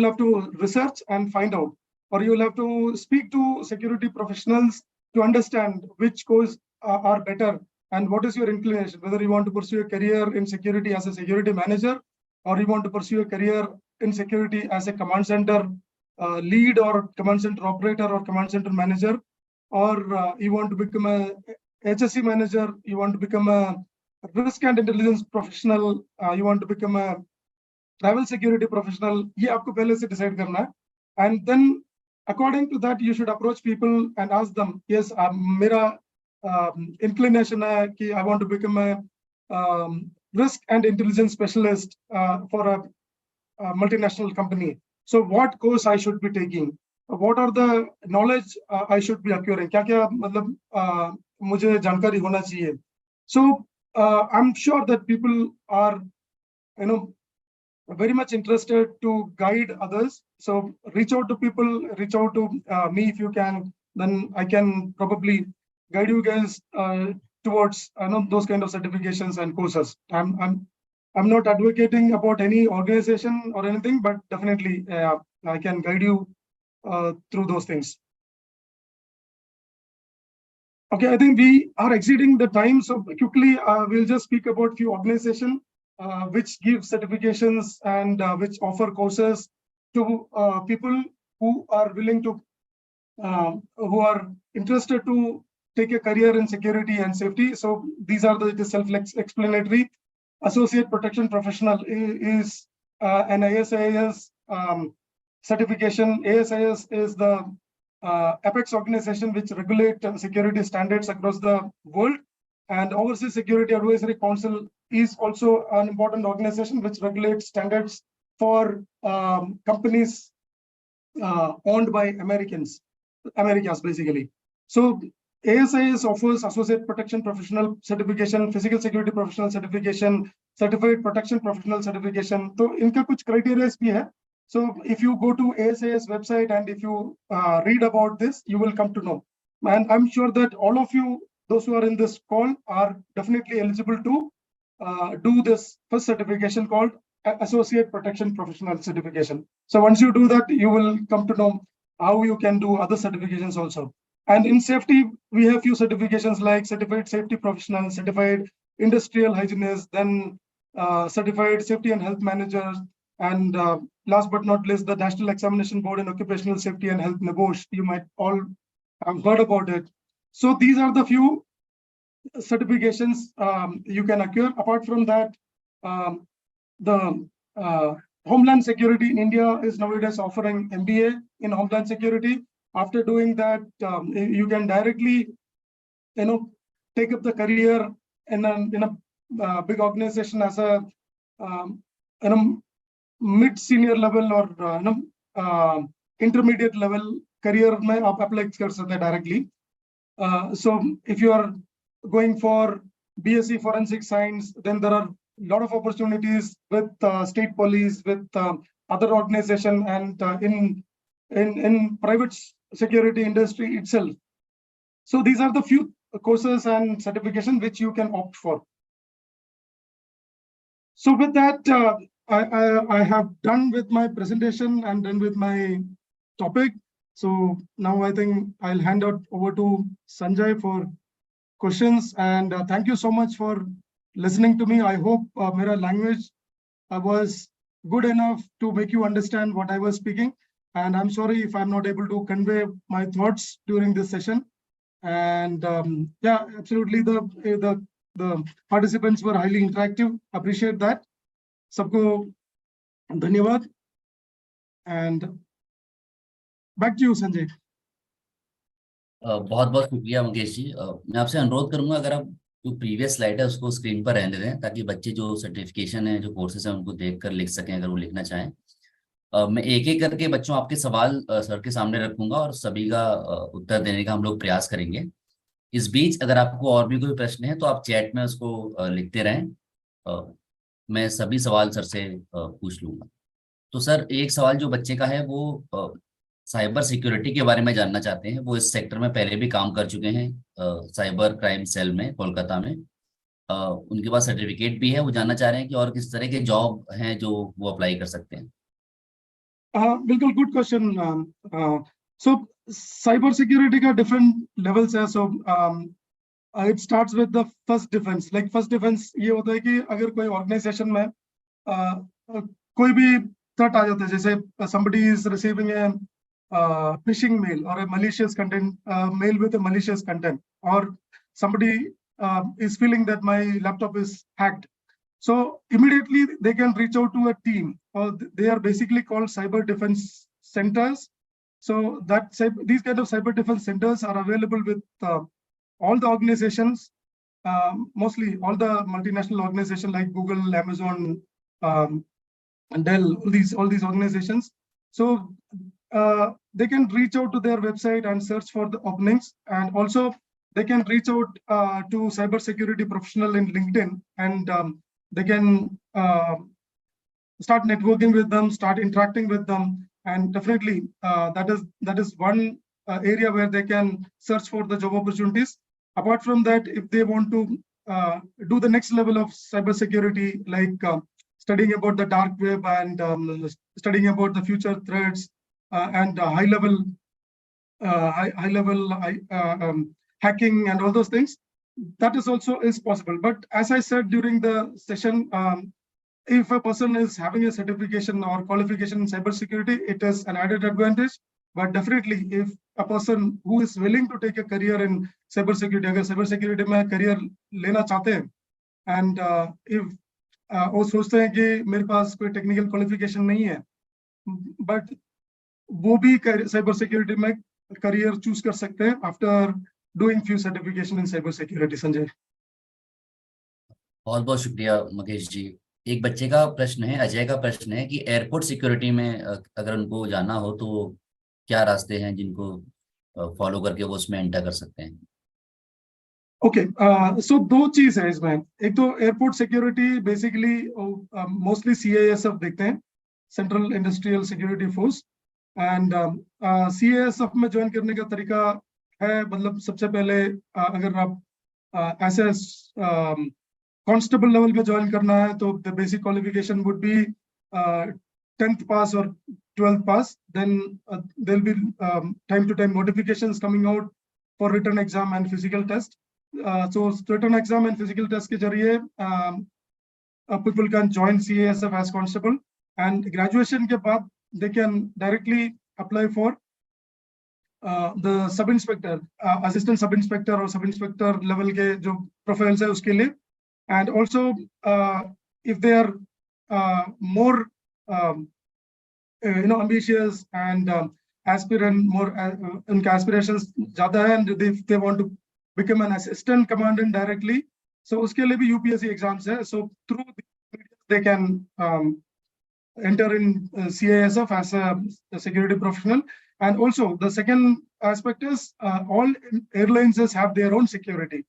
have to research and find out, or you will have to speak to security professionals to understand which course are better and what is your inclination, whether you want to pursue a career in security as a security manager, or you want to pursue a career in security as a command center lead, or command center operator, or command center manager, or you want to become a HSC manager, you want to become a risk and intelligence professional, you want to become a travel security professional. ये आपको पहले से decide करना है. And then according to that you should approach people and ask them, yes, मेरा inclination है कि I want to become a risk and intelligence specialist for a multinational company. So what course I should be taking? What are the knowledge I should be acquiring? क्या क्या मतलब मुझे जानकारी होना चाहिए? So I'm sure that people are, you know, very much interested to guide others. So reach out to people, reach out to me if you can. Then I can probably guide you guys towards those kind of certifications and courses. I'm not advocating about any organization or anything, but definitely I can guide you through those things. Okay, I think we are exceeding the time, so quickly we'll just speak about few organizations which give certifications and which offer courses to people who are willing to, who are interested to take a career in security and safety. So these are the self-explanatory. Associate Protection Professional is an ASIS certification. ASIS is the apex organization which regulate security standards across the world, and Overseas Security Advisory Council is also an important organization which regulates standards for companies owned by Americas basically. So ASIS offers Associate Protection Professional certification, Physical Security Professional certification, Certified Protection Professional certification. So इनका कुछ criteria भी है. So if you go to ASIS website and if you read about this, you will come to know. And I'm sure that all of you, those who are in this call, are definitely eligible to do this first certification called Associate Protection Professional certification. So once you do that, you will come to know how you can do other certifications also. And in safety, we have few certifications like Certified Safety Professional, Certified Industrial Hygienist, then Certified Safety and Health Manager, and last but not least, the National Examination Board in Occupational Safety and Health, NEBOSH. You might all have heard about it. So these are the few certifications you can acquire. Apart from that, the Homeland Security in India is nowadays offering MBA in Homeland Security. After doing that, you can directly, take up the career in a big organization as a mid senior level और intermediate level career में आप apply कर सकते हैं directly. So if you are going for BSc Forensic Science, then there are a lot of opportunities with state police, with other organization, and in private security industry itself. So these are the few courses and certification which you can opt for. So with that, I have done with my presentation and done with my topic. So now I think I'll hand it over to Sanjay for questions. And thank you so much for listening to me. I hope my language was good enough to make you understand what I was speaking. And I'm sorry if I'm not able to convey my thoughts during this session. And yeah, absolutely, the participants were highly interactive. Appreciate that. Sabko धन्यवाद. And back to you, Sanjay. बहुत बहुत शुक्रिया मुकेश जी. मैं आपसे अनुरोध करूंगा अगर आप जो प्रीवियस स्लाइड है उसको स्क्रीन पर रहने दें ताकि बच्चे जो सर्टिफिकेशन है जो कोर्सेज हैं उनको देखकर लिख सकें अगर वो लिखना चाहें. मैं एक एक करके बच्चों आपके सवाल सर के सामने रखूंगा और सभी का उत्तर देने का हम लोग प्रयास करेंगे. इस बीच अगर आपको और भी कोई प्रश्न है तो आप चैट में उसको लिखते रहें. मैं सभी सवाल सर से पूछ लूंगा. तो सर एक सवाल जो बच्चे का है वो साइबर सिक्योरिटी के बारे में जानना चाहते हैं. वो इस सेक्टर में पहले भी काम कर चुके हैं साइबर क्राइम सेल में कोलकाता में. उनके पास सर्टिफिकेट भी है. वो जानना चाह रहे हैं कि और किस तरह के जॉब हैं जो वो अप्लाई कर सकते हैं. बिल्कुल गुड क्वेश्चन. सो साइबर सिक्योरिटी का डिफरेंट लेवल्स है. So it starts with the first defence. Like first defence ये होता है कि अगर कोई ऑर्गेनाइजेशन में कोई भी थ्रेट आ जाता है, जैसे somebody is receiving a phishing mail or a malicious content mail with a malicious content, or somebody is feeling that my laptop is hacked. So immediately they can reach out to a team, or they are basically called cyber defense centers. So that these kind of cyber defense centers are available with all the organizations, mostly all the multinational organizations like Google, Amazon, and Dell, all these organizations. So they can reach out to their website and search for the openings, and also they can reach out to cybersecurity professional in LinkedIn, and they can start networking with them, start interacting with them, and definitely that is one area where they can search for the job opportunities. Apart from that, if they want to do the next level of cybersecurity, like studying about the dark web and studying about the future threats and high level hacking and all those things, that is also is possible. But as I said during the session, if a person is having a certification or qualification in cybersecurity, it is an added advantage. But definitely, if a person who is willing to take a career in cybersecurity, अगर cybersecurity में career लेना चाहते हैं, and if वो सोचते हैं कि मेरे पास कोई टेक्निकल क्वालिफिकेशन नहीं है, बट वो भी साइबर सिक्योरिटी में करियर चूज कर सकते हैं आफ्टर डूइंग फ्यू सर्टिफिकेशन इन साइबर सिक्योरिटी. संजय, बहुत बहुत शुक्रिया मुकेश जी. एक बच्चे का प्रश्न है, अजय का प्रश्न है कि एयरपोर्ट सिक्योरिटी में अगर उनको जाना हो तो क्या रास्ते हैं जिनको फॉलो करके वो उसमें एंटर कर सकते हैं. ओके, सो दो चीज है इसमें. एक तो airport security basically mostly CISF देखते हैं, central industrial security force. And CISF में ज्वाइन करने का तरीका है, मतलब सबसे पहले अगर आप ऐसे कांस्टेबल लेवल पे ज्वाइन करना है तो the basic qualification would be 10th pass or 12th pass. Then there'll be time to time notifications coming out for written exam and physical test. So written exam and physical test के जरिए people can join CISF as constable, and graduation के बाद they can directly apply for the sub inspector, assistant sub inspector और sub inspector level के जो profiles है उसके लिए. And also if they are more ambitious and aspirant, more उनके aspirations ज़्यादा है, and if they want to become an assistant commandant directly, so उसके लिए भी UPSC exams है. So through they can enter in CISF as a security professional. And also the second aspect is all airlines have their own security.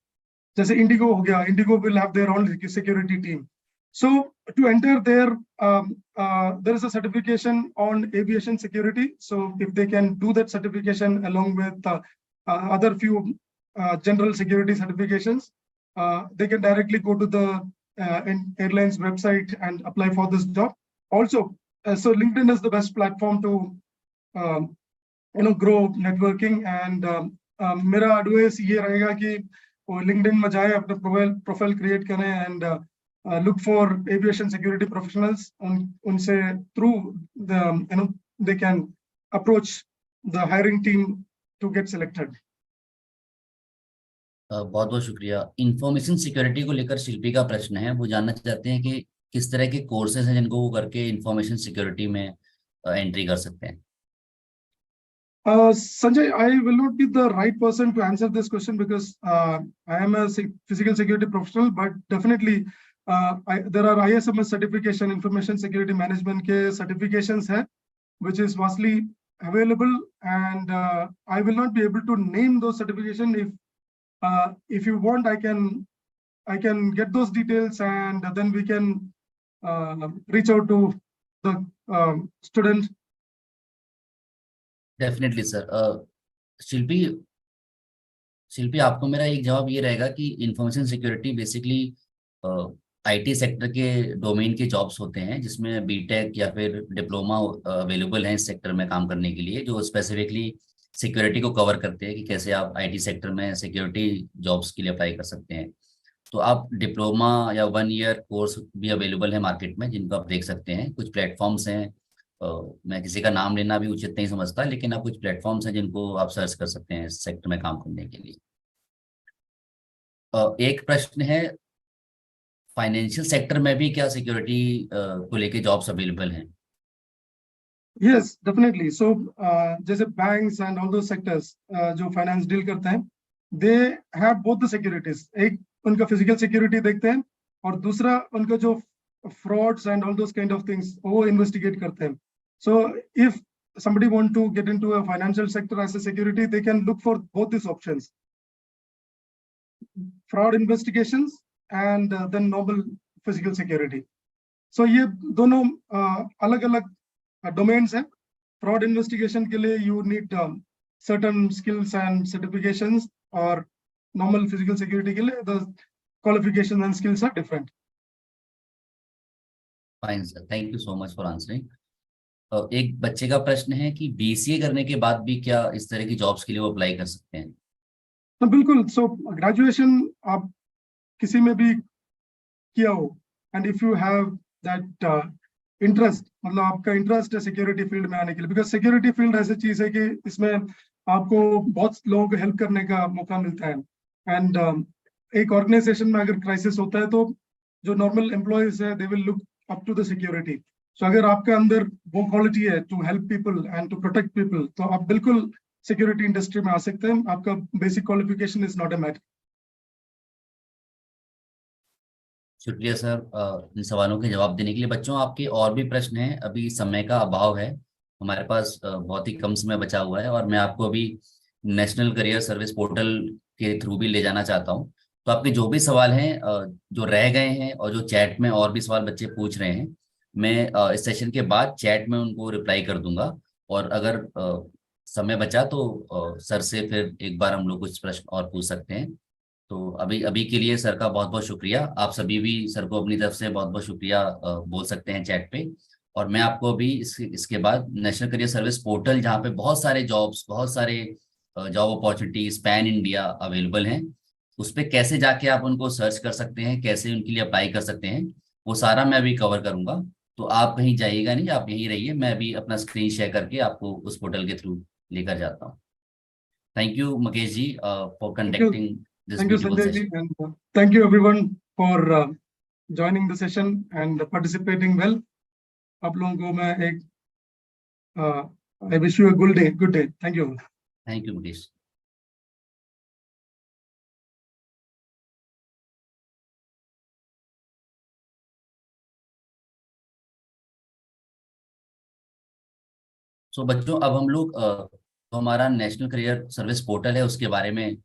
जैसे Indigo हो गया, Indigo will have their own security team. So to enter there, there is a certification on aviation security. So if they can do that certification along with other few general security certifications, they can directly go to the airlines website and apply for this job. Also, so LinkedIn is the best platform to grow networking. And मेरा advice ये रहेगा कि वो LinkedIn में जाए, अपने profile create करें and look for aviation security professionals. उनसे through the they can approach the hiring team to get selected. बहुत बहुत शुक्रिया। इंफॉर्मेशन सिक्योरिटी को लेकर शिल्पी का प्रश्न है, वो जानना चाहते हैं कि किस तरह के कोर्सेज हैं जिनको वो करके इंफॉर्मेशन सिक्योरिटी में एंट्री कर सकते हैं। Sanjay, I will not be the right person to answer this question because I am a physical security professional, but definitely there are ISMS certification, information security management ke certifications hai, which is vastly available, and I will not be able to name those certifications. If you want, I can get those details, and then we can reach out to the student. Definitely sir. Shilpi Shilpi आपको मेरा एक जवाब ये रहेगा कि information security basically IT sector के domain के jobs होते हैं जिसमें बीटेक या फिर डिप्लोमा अवेलेबल है इस सेक्टर में काम करने के लिए, जो स्पेसिफिकली सिक्योरिटी को कवर करते हैं कि कैसे आप आईटी सेक्टर में सिक्योरिटी जॉब्स के लिए अप्लाई कर सकते हैं। तो आप डिप्लोमा या 1 ईयर कोर्स भी अवेलेबल है मार्केट में, जिनको आप देख सकते हैं। कुछ प्लेटफॉर्म्स हैं, मैं किसी का नाम लेना भी उचित नहीं समझता, लेकिन आप कुछ प्लेटफॉर्म्स हैं जिनको आप सर्च कर सकते हैं इस सेक्टर में काम करने के लिए। एक प्रश्न है, फाइनेंशियल सेक्टर में भी क्या सिक्योरिटी को लेके जॉब्स अवेलेबल हैं? Yes, definitely. So जैसे banks and all those sectors जो finance deal करते हैं, they have both the securities. एक उनका physical security देखते हैं और दूसरा उनका जो frauds and all those kind of things वो investigate करते हैं. So if somebody want to get into a financial sector as a security, they can look for both these options: fraud investigations and then normal physical security. So ये दोनों अलग-अलग domains हैं. Fraud investigation के लिए you need certain skills and certifications, और normal physical security के लिए the qualifications and skills are different. Fine sir, thank you so much for answering. एक बच्चे का प्रश्न है कि बीसीए करने के बाद भी क्या इस तरह की जॉब्स के लिए वो अप्लाई कर सकते हैं? तो बिल्कुल, so graduation आप किसी में भी किया हो, and if you have that interest, मतलब आपका इंटरेस्ट है सिक्योरिटी फील्ड में आने के लिए, बिकॉज सिक्योरिटी फील्ड ऐसी चीज है कि इसमें आपको बहुत लोगों को हेल्प करने का मौका मिलता है। एंड एक ऑर्गेनाइजेशन में अगर क्राइसिस होता है तो जो नॉर्मल एम्प्लॉयज है they will look up to the security. So अगर आपके अंदर वो क्वालिटी है to help people and to protect people, तो आप बिल्कुल सिक्योरिटी इंडस्ट्री में आ सकते हैं। आपका basic qualification is not a matter. शुक्रिया सर इन सवालों के जवाब देने के लिए। बच्चों, आपके और भी प्रश्न हैं, अभी समय का अभाव है, हमारे पास बहुत ही कम समय बचा हुआ है, और मैं आपको अभी नेशनल करियर सर्विस पोर्टल के थ्रू भी ले जाना चाहता हूं। तो आपके जो भी सवाल हैं जो रह गए हैं और जो चैट में और भी सवाल बच्चे पूछ रहे हैं, मैं इस सेशन के बाद चैट में उनको रिप्लाई कर दूंगा। और अगर समय बचा तो सर से फिर एक बार हम लोग कुछ प्रश्न और पूछ सकते हैं। तो अभी अभी के लिए सर का बहुत बहुत शुक्रिया। आप सभी भी सर को अपनी तरफ से बहुत बहुत शुक्रिया बोल सकते हैं चैट पे। और मैं आपको अभी इसके बाद नेशनल करियर सर्विस पोर्टल, जहाँ पे बहुत सारे जॉब्स, बहुत सारे job opportunities pan India available हैं, उस पर कैसे जाके आप उनको सर्च कर सकते हैं, कैसे उनके लिए अप्लाई कर सकते हैं, वो सारा मैं अभी कवर करूंगा। तो आप कहीं जाइएगा नहीं, आप यहीं रहिए, मैं अभी अपना स्क्रीन शेयर करके आपको उस पोर्टल के थ्रू लेकर जाता हूँ। Thank you Mukesh ji for thank you, conducting this thank you beautiful Sanjay ji, session. And thank you everyone for joining the session and participating well. आप लोगों को मैं एक I wish you a good day. Good day. Thank you. Thank you Mukesh. So बच्चों अब हम लोग तो हमारा नेशनल करियर सर्विस पोर्टल है उसके बारे में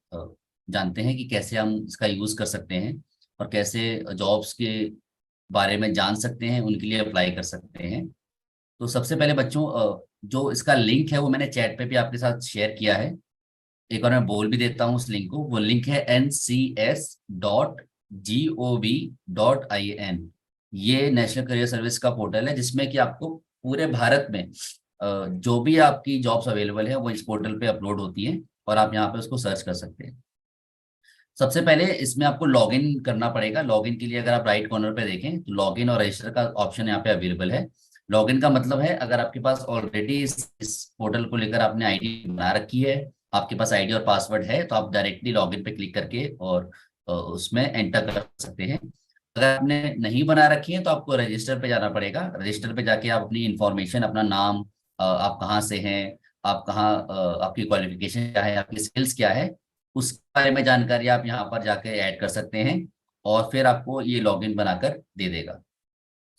जानते हैं कि कैसे हम इसका यूज़ कर सकते हैं और कैसे जॉब्स के बारे में जान सकते हैं, उनके लिए अप्लाई कर सकते हैं। तो सबसे पहले बच्चों जो इसका लिंक है वो मैंने चैट पे भी आपके साथ शेयर किया है। एक बार मैं बोल भी देता हूँ उस लिंक को। वो लिंक है ncs.gov.in। ये नेशनल करियर सर्विस का पोर्टल है जिसमें कि आपको पूरे भारत में जो भी आपकी जॉब्स अवेलेबल है वो इस पोर्टल पे अपलोड होती हैं और आप यहाँ पे उसको सर्च कर सकते हैं। सबसे पहले इसमें आपको लॉगिन करना पड़ेगा। लॉगिन के लिए अगर आप राइट कॉर्नर पे देखें तो लॉगिन और रजिस्टर का ऑप्शन यहाँ पे अवेलेबल है। लॉगिन का मतलब है अगर आपके पास ऑलरेडी इस पोर्टल को लेकर आपने आईडी बना रखी है, आपके पास आईडी और पासवर्ड है, तो आप डायरेक्टली लॉगिन पे क्लिक करके और उसमें एंटर कर सकते हैं। अगर आपने नहीं बना रखी है तो आपको रजिस्टर पे जाना पड़ेगा। रजिस्टर पे जाके आप अपनी इंफॉर्मेशन, अपना नाम, आप कहाँ से हैं, आप कहाँ, आपकी क्वालिफिकेशन क्या है, आपकी स्किल्स क्या है, उस बारे में जानकारी आप यहाँ पर जाके ऐड कर सकते हैं और फिर आपको ये लॉगिन बनाकर दे देगा।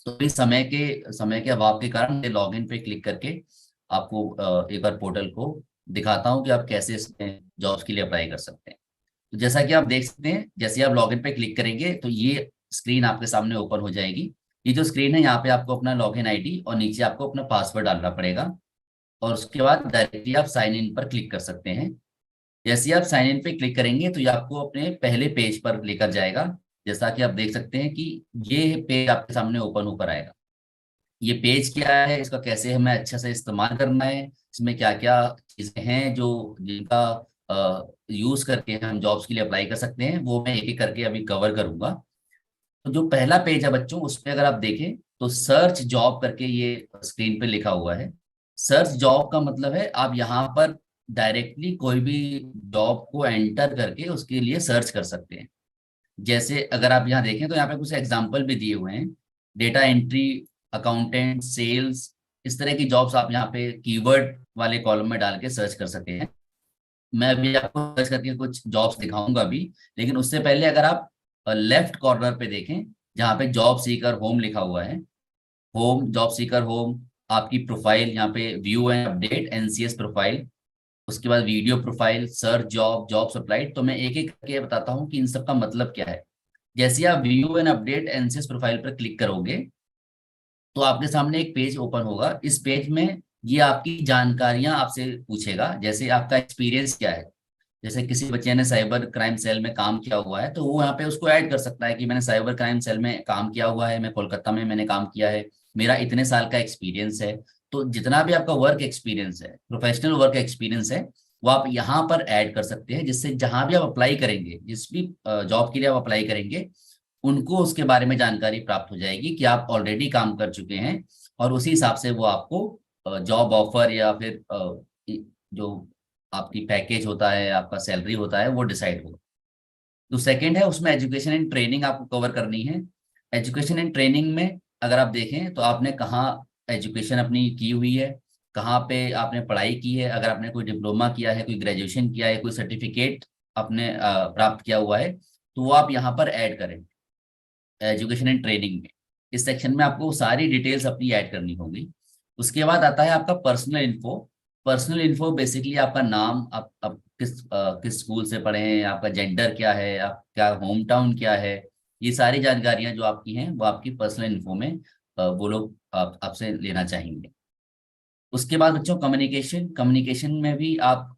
तो इस समय के अभाव के कारण ये लॉगिन पे क्लिक करके आपको एक बार पोर्टल को दिखाता हूँ कि आप कैसे इसमें जॉब्स के लिए अप्लाई कर सकते हैं। तो जैसा कि आप देख सकते हैं, जैसे ही आप लॉगिन पे क्लिक करेंगे तो ये स्क्रीन आपके सामने ओपन हो जाएगी। ये जो स्क्रीन है यहाँ पे आपको अपना लॉगिन आईडी और नीचे आपको अपना पासवर्ड डालना पड़ेगा और उसके बाद डायरेक्टली आप साइन इन पर क्लिक कर सकते हैं। जैसे ही आप साइन इन पे क्लिक करेंगे तो ये आपको अपने पहले पेज पर लेकर जाएगा। जैसा कि आप देख सकते हैं कि ये पेज आपके सामने ओपन होकर आएगा। ये पेज क्या है, इसका कैसे हमें अच्छा से इस्तेमाल करना है, इसमें क्या क्या चीजें हैं जो जिनका यूज करके हम जॉब्स के लिए अप्लाई कर सकते हैं, वो मैं एक एक करके अभी कवर करूंगा। तो जो पहला पेज है बच्चों, उस पे अगर आप देखें तो सर्च जॉब करके ये स्क्रीन पे लिखा हुआ है। सर्च जॉब का मतलब है आप यहाँ पर डायरेक्टली कोई भी जॉब को एंटर करके उसके लिए सर्च कर सकते हैं। जैसे अगर आप यहाँ देखें तो यहाँ पे कुछ एग्जाम्पल भी दिए हुए हैं। डेटा एंट्री, अकाउंटेंट, सेल्स, इस तरह की जॉब्स आप यहाँ पे कीवर्ड वाले कॉलम में डाल के सर्च कर सकते हैं। मैं अभी आपको सर्च करके कुछ जॉब्स दिखाऊंगा अभी, लेकिन उससे पहले अगर आप लेफ्ट कॉर्नर पे देखें जहाँ पे जॉब सीकर होम लिखा हुआ है, होम, जॉब सीकर होम, आपकी प्रोफाइल यहाँ पे view and update NCS profile, उसके बाद video profile, search job, job supplied. तो मैं एक एक करके बताता हूँ कि इन सब का मतलब क्या है। जैसे आप view and update NCS profile पर क्लिक करोगे तो आपके सामने एक पेज ओपन होगा। इस पेज में ये आपकी जानकारियां आपसे पूछेगा, जैसे आपका एक्सपीरियंस क्या है। जैसे किसी बच्चे ने साइबर क्राइम सेल में काम किया हुआ है तो वो यहाँ पे उसको ऐड कर सकता है कि मैंने साइबर क्राइम सेल में काम किया हुआ है, मैं कोलकाता में मैंने काम किया है, मेरा इतने साल का एक्सपीरियंस है। तो जितना भी आपका वर्क एक्सपीरियंस है, प्रोफेशनल वर्क एक्सपीरियंस है, वो आप यहाँ पर ऐड कर सकते हैं, जिससे जहां भी आप अप्लाई करेंगे, जिस भी जॉब के लिए आप अप्लाई करेंगे, उनको उसके बारे में जानकारी प्राप्त हो जाएगी कि आप ऑलरेडी काम कर चुके हैं और उसी हिसाब से वो आपको जॉब ऑफर या फिर जो आपकी पैकेज होता है, आपका सैलरी होता है, वो डिसाइड होगा। तो सेकंड है, उसमें एजुकेशन एंड ट्रेनिंग आपको कवर करनी है। एजुकेशन एंड ट्रेनिंग में अगर आप देखें तो आपने कहाँ एजुकेशन अपनी की हुई है, कहाँ पे आपने पढ़ाई की है। अगर आपने कोई डिप्लोमा किया है, कोई ग्रेजुएशन किया है, कोई सर्टिफिकेट आपने प्राप्त किया हुआ है, तो वो आप यहाँ पर ऐड करें एजुकेशन एंड ट्रेनिंग में। इस सेक्शन में आपको सारी डिटेल्स अपनी ऐड करनी होगी। उसके बाद आता है आपका personal info. Personal info basically आपका नाम, आप किस स्कूल से पढ़े हैं, आपका जेंडर क्या है, आपका होम टाउन क्या है, ये सारी जानकारियां जो आपकी हैं वो आपकी पर्सनल इन्फो में वो लोग आपसे लेना चाहेंगे। उसके बाद बच्चों कम्युनिकेशन। कम्युनिकेशन में भी आप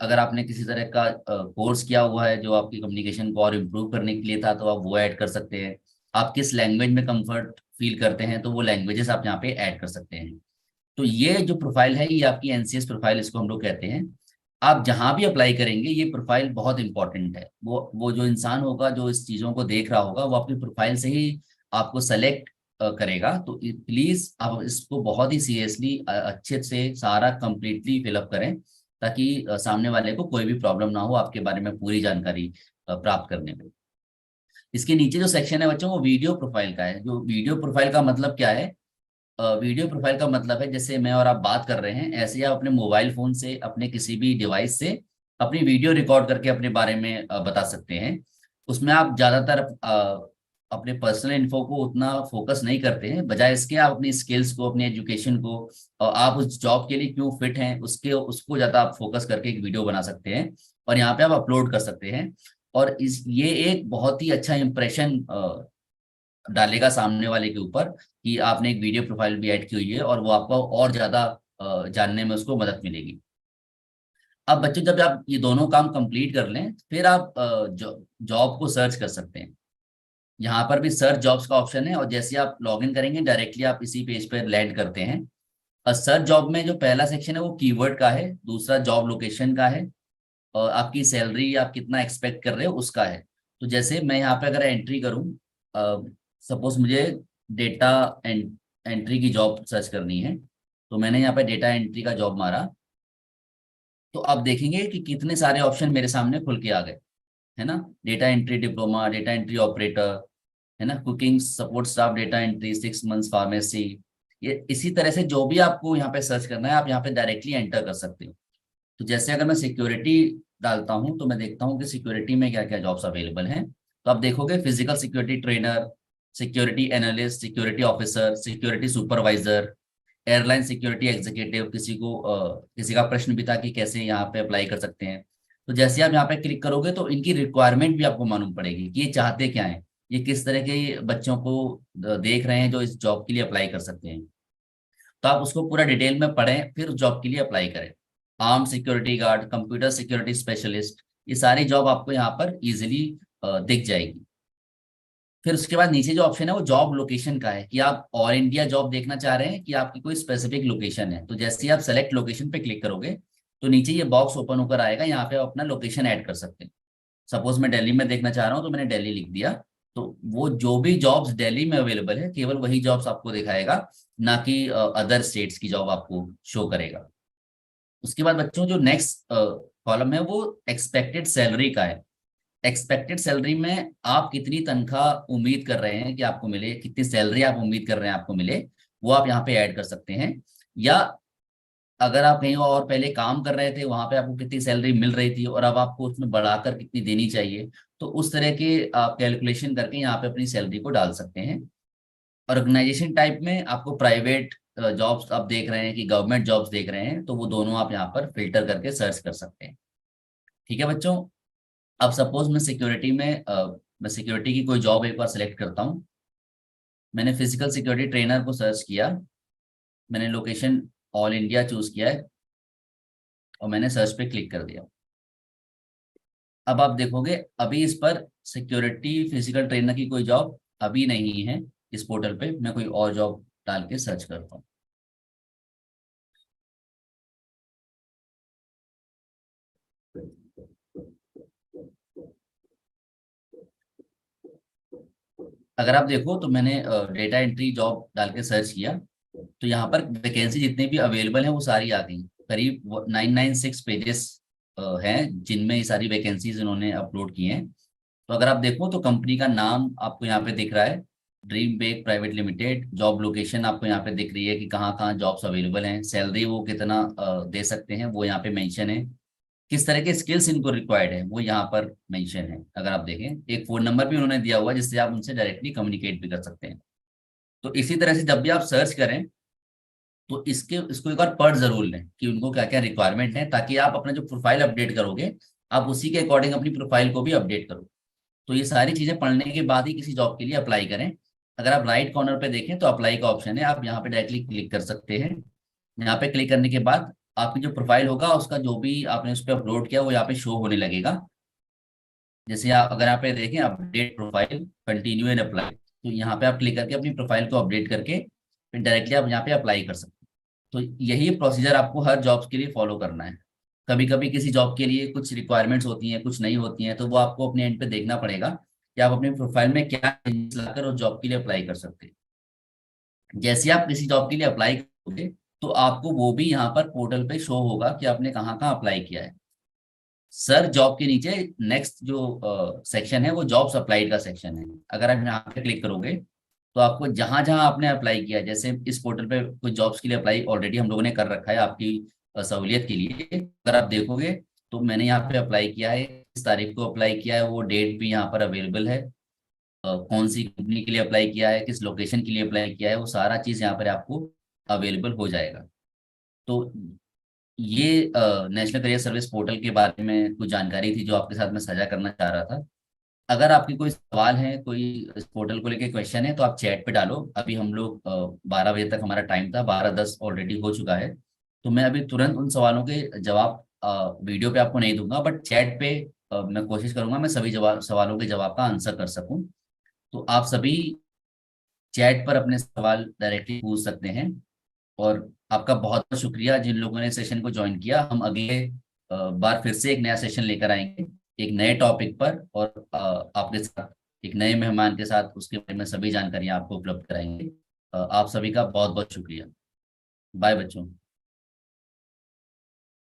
अगर आपने किसी तरह का कोर्स किया हुआ है जो आपकी कम्युनिकेशन को और इम्प्रूव करने के लिए था, तो आप वो ऐड कर सकते हैं। आप किस लैंग्वेज में कंफर्ट फील करते हैं तो वो लैंग्वेजेस आप यहाँ पे ऐड कर सकते हैं। तो ये जो प्रोफाइल है ये आपकी एनसीएस प्रोफाइल, इसको हम लोग कहते हैं। आप जहां भी अप्लाई करेंगे ये प्रोफाइल बहुत इंपॉर्टेंट है। वो जो इंसान होगा जो इस चीजों को देख रहा होगा वो अपनी प्रोफाइल से ही आपको सेलेक्ट करेगा। तो प्लीज आप इसको बहुत ही सीरियसली अच्छे से सारा कंप्लीटली फिलअप करें, ताकि सामने वाले को कोई भी प्रॉब्लम ना हो आपके बारे में पूरी जानकारी प्राप्त करने में। इसके नीचे जो सेक्शन है बच्चों वो वीडियो प्रोफाइल का है। जो वीडियो प्रोफाइल का मतलब क्या है, वीडियो प्रोफाइल का मतलब है जैसे मैं और आप बात कर रहे हैं, ऐसे ही आप अपने मोबाइल फोन से, अपने किसी भी डिवाइस से अपनी वीडियो रिकॉर्ड करके अपने बारे में बता सकते हैं। उसमें आप ज्यादातर अपने पर्सनल इन्फो को उतना फोकस नहीं करते हैं, बजाय इसके आप अपनी स्किल्स को, अपनी एजुकेशन को, और आप उस जॉब के लिए क्यों फिट हैं उसके उसको ज्यादा आप फोकस करके एक वीडियो बना सकते हैं और यहाँ पे आप अपलोड कर सकते हैं। और इस ये एक बहुत ही अच्छा इंप्रेशन डालेगा सामने वाले के ऊपर कि आपने एक वीडियो प्रोफाइल भी ऐड की हुई है, और वो आपको और ज्यादा जानने में उसको मदद मिलेगी। अब बच्चों जब आप ये दोनों काम कंप्लीट कर लें, फिर आप जॉब को सर्च कर सकते हैं। यहाँ पर भी सर्च जॉब्स का ऑप्शन है, और जैसे आप लॉगिन करेंगे डायरेक्टली आप इसी पेज पर लैंड करते हैं। और सर्च जॉब में जो पहला सेक्शन है वो कीवर्ड का है, दूसरा जॉब लोकेशन का है, और आपकी सैलरी आप कितना एक्सपेक्ट कर रहे हो उसका है। तो जैसे मैं यहाँ पे अगर एंट्री करूँ, सपोज मुझे डेटा एंट्री की जॉब सर्च करनी है, तो मैंने यहाँ पे डेटा एंट्री का जॉब मारा, तो आप देखेंगे कि कितने सारे ऑप्शन मेरे सामने खुल के आ गए, है ना। Data entry diploma, data entry operator, है ना, cooking support staff, data entry, 6 months pharmacy. ये इसी तरह से जो भी आपको यहाँ पे सर्च करना है आप यहाँ पे डायरेक्टली एंटर कर सकते हो। तो जैसे अगर मैं सिक्योरिटी डालता हूँ तो मैं देखता हूँ कि सिक्योरिटी में क्या क्या जॉब्स अवेलेबल हैं। तो आप देखोगे physical security trainer, security analyst, security officer, security supervisor, airline security executive. किसी का प्रश्न भी था कि कैसे यहाँ पे अप्लाई कर सकते हैं। तो जैसे आप यहाँ पे क्लिक करोगे तो इनकी रिक्वायरमेंट भी आपको मालूम पड़ेगी कि ये चाहते क्या है, ये किस तरह के बच्चों को देख रहे हैं जो इस जॉब के लिए अप्लाई कर सकते हैं। तो आप उसको पूरा डिटेल में पढ़ें फिर जॉब के लिए अप्लाई करें। Arm security guard, computer security specialist, ये सारी जॉब आपको यहाँ पर इजिली दिख जाएगी। फिर उसके बाद नीचे जो ऑप्शन है वो जॉब लोकेशन का है, कि आप ऑल इंडिया जॉब देखना चाह रहे हैं कि आपकी कोई स्पेसिफिक लोकेशन है। तो जैसे ही आप सेलेक्ट लोकेशन पे क्लिक करोगे तो नीचे ये बॉक्स ओपन होकर आएगा, यहाँ पे आप अपना लोकेशन ऐड कर सकते हैं। सपोज मैं दिल्ली में देखना चाह रहा हूँ तो मैंने दिल्ली लिख दिया। तो वो जो भी जॉब्स दिल्ली में अवेलेबल है केवल वही जॉब्स आपको दिखाएगा, ना कि अदर स्टेट्स की जॉब आपको शो करेगा। उसके बाद बच्चों जो नेक्स्ट कॉलम है वो एक्सपेक्टेड सैलरी का है। एक्सपेक्टेड सैलरी में आप कितनी तनख्वाह उम्मीद कर रहे हैं कि आपको मिले, कितनी सैलरी आप उम्मीद कर रहे हैं आपको मिले, वो आप यहाँ पे ऐड कर सकते हैं। या अगर आप कहीं और पहले काम कर रहे थे वहां पे आपको कितनी सैलरी मिल रही थी और अब आपको उसमें बढ़ाकर कितनी देनी चाहिए, तो उस तरह के आप कैलकुलेशन करके यहाँ पे अपनी सैलरी को डाल सकते हैं। ऑर्गेनाइजेशन टाइप में आपको प्राइवेट जॉब्स आप देख रहे हैं कि गवर्नमेंट जॉब्स देख रहे हैं, तो वो दोनों आप यहाँ पर फिल्टर करके सर्च कर सकते हैं। ठीक है बच्चों। अब सपोज मैं सिक्योरिटी की कोई जॉब एक बार सेलेक्ट करता हूँ। मैंने फिजिकल सिक्योरिटी ट्रेनर को सर्च किया, मैंने लोकेशन ऑल इंडिया चूज किया है और मैंने सर्च पे क्लिक कर दिया। अब आप देखोगे अभी इस पर सिक्योरिटी फिजिकल ट्रेनर की कोई जॉब अभी नहीं है। इस पोर्टल पे मैं कोई और जॉब डाल के सर्च करता हूँ। अगर आप देखो तो मैंने डेटा एंट्री जॉब डाल के सर्च किया, तो यहाँ पर वैकेंसी जितनी भी अवेलेबल है वो सारी आ गई। करीब 996 पेजेस हैं जिनमें ये सारी वैकेंसीज इन्होंने अपलोड की हैं। तो अगर आप देखो तो कंपनी का नाम आपको यहाँ पे दिख रहा है, Dream Bake private limited. Job location आपको यहाँ पे दिख रही है कि कहाँ कहाँ जॉब्स अवेलेबल हैं, सैलरी वो कितना दे सकते हैं वो यहाँ पे मेंशन है, किस तरह के स्किल्स इनको रिक्वायर्ड है वो यहाँ पर मेंशन है। अगर आप देखें एक फोन नंबर भी उन्होंने दिया हुआ है जिससे आप उनसे डायरेक्टली कम्युनिकेट भी कर सकते हैं। तो इसी तरह से जब भी आप सर्च करें तो इसको एक बार पढ़ जरूर लें कि उनको क्या क्या रिक्वायरमेंट है, ताकि आप अपना जो प्रोफाइल अपडेट करोगे आप उसी के अकॉर्डिंग अपनी प्रोफाइल को भी अपडेट करो। तो ये सारी चीजें पढ़ने के बाद ही किसी जॉब के लिए अप्लाई करें। अगर आप राइट कॉर्नर पे देखें तो अप्लाई का ऑप्शन है, आप यहाँ पे डायरेक्टली क्लिक कर सकते हैं। यहाँ पे क्लिक करने के बाद आपकी जो प्रोफाइल होगा उसका जो भी आपने उस पर अपलोड किया वो यहाँ पे शो होने लगेगा। जैसे आप अगर यहाँ पे देखें update profile, continue and apply, तो यहाँ पे आप क्लिक करके अपनी प्रोफाइल को अपडेट करके फिर डायरेक्टली आप यहाँ पे अप्लाई कर सकते हैं। तो यही प्रोसीजर आपको हर जॉब्स के लिए फॉलो करना है। कभी कभी किसी जॉब के लिए कुछ रिक्वायरमेंट्स होती हैं कुछ नहीं होती हैं, तो वो आपको अपने एंड पे देखना पड़ेगा कि आप अपनी प्रोफाइल में क्या चेंजेस लाकर उस जॉब के लिए अप्लाई कर सकते हैं। जैसे आप किसी जॉब के लिए अप्लाई करोगे तो आपको वो भी यहाँ पर पोर्टल पे शो होगा कि आपने कहाँ कहाँ अप्लाई किया है। सर जॉब के नीचे नेक्स्ट जो सेक्शन है वो जॉब्स अप्लाइड का सेक्शन है। अगर आप यहाँ पे क्लिक करोगे तो आपको जहां जहां आपने अप्लाई किया है, जैसे इस पोर्टल पे कुछ जॉब्स के लिए अप्लाई ऑलरेडी हम लोगों ने कर रखा है आपकी सहूलियत के लिए। अगर आप देखोगे तो मैंने यहाँ पे अप्लाई किया है, इस तारीख को अप्लाई किया है, वो डेट भी यहाँ पर अवेलेबल है। कौन सी कंपनी के लिए अप्लाई किया है, किस लोकेशन के लिए अप्लाई किया है, वो सारा चीज़ यहाँ पर आपको अवेलेबल हो जाएगा। तो ये नेशनल करियर सर्विस पोर्टल के बारे में कुछ जानकारी थी जो आपके साथ मैं साझा करना चाह रहा था। अगर आपके कोई सवाल है, कोई इस पोर्टल को लेके क्वेश्चन है, तो आप चैट पे डालो। अभी हम लोग 12 बजे तक हमारा टाइम था, 12:10 ऑलरेडी हो चुका है। तो मैं अभी तुरंत उन सवालों के जवाब वीडियो पे आपको नहीं दूंगा, बट चैट पे मैं कोशिश करूंगा मैं सभी जवाब सवालों के जवाब का आंसर कर सकूं। तो आप सभी चैट पर अपने सवाल डायरेक्टली पूछ सकते हैं। और आपका बहुत बहुत शुक्रिया जिन लोगों ने सेशन को ज्वाइन किया। हम अगले बार फिर से एक नया सेशन लेकर आएंगे, एक नए टॉपिक पर, और आपके साथ एक नए मेहमान के साथ उसके बारे में सभी जानकारियां आपको उपलब्ध कराएंगे। आप सभी का बहुत बहुत शुक्रिया। बाय बच्चों।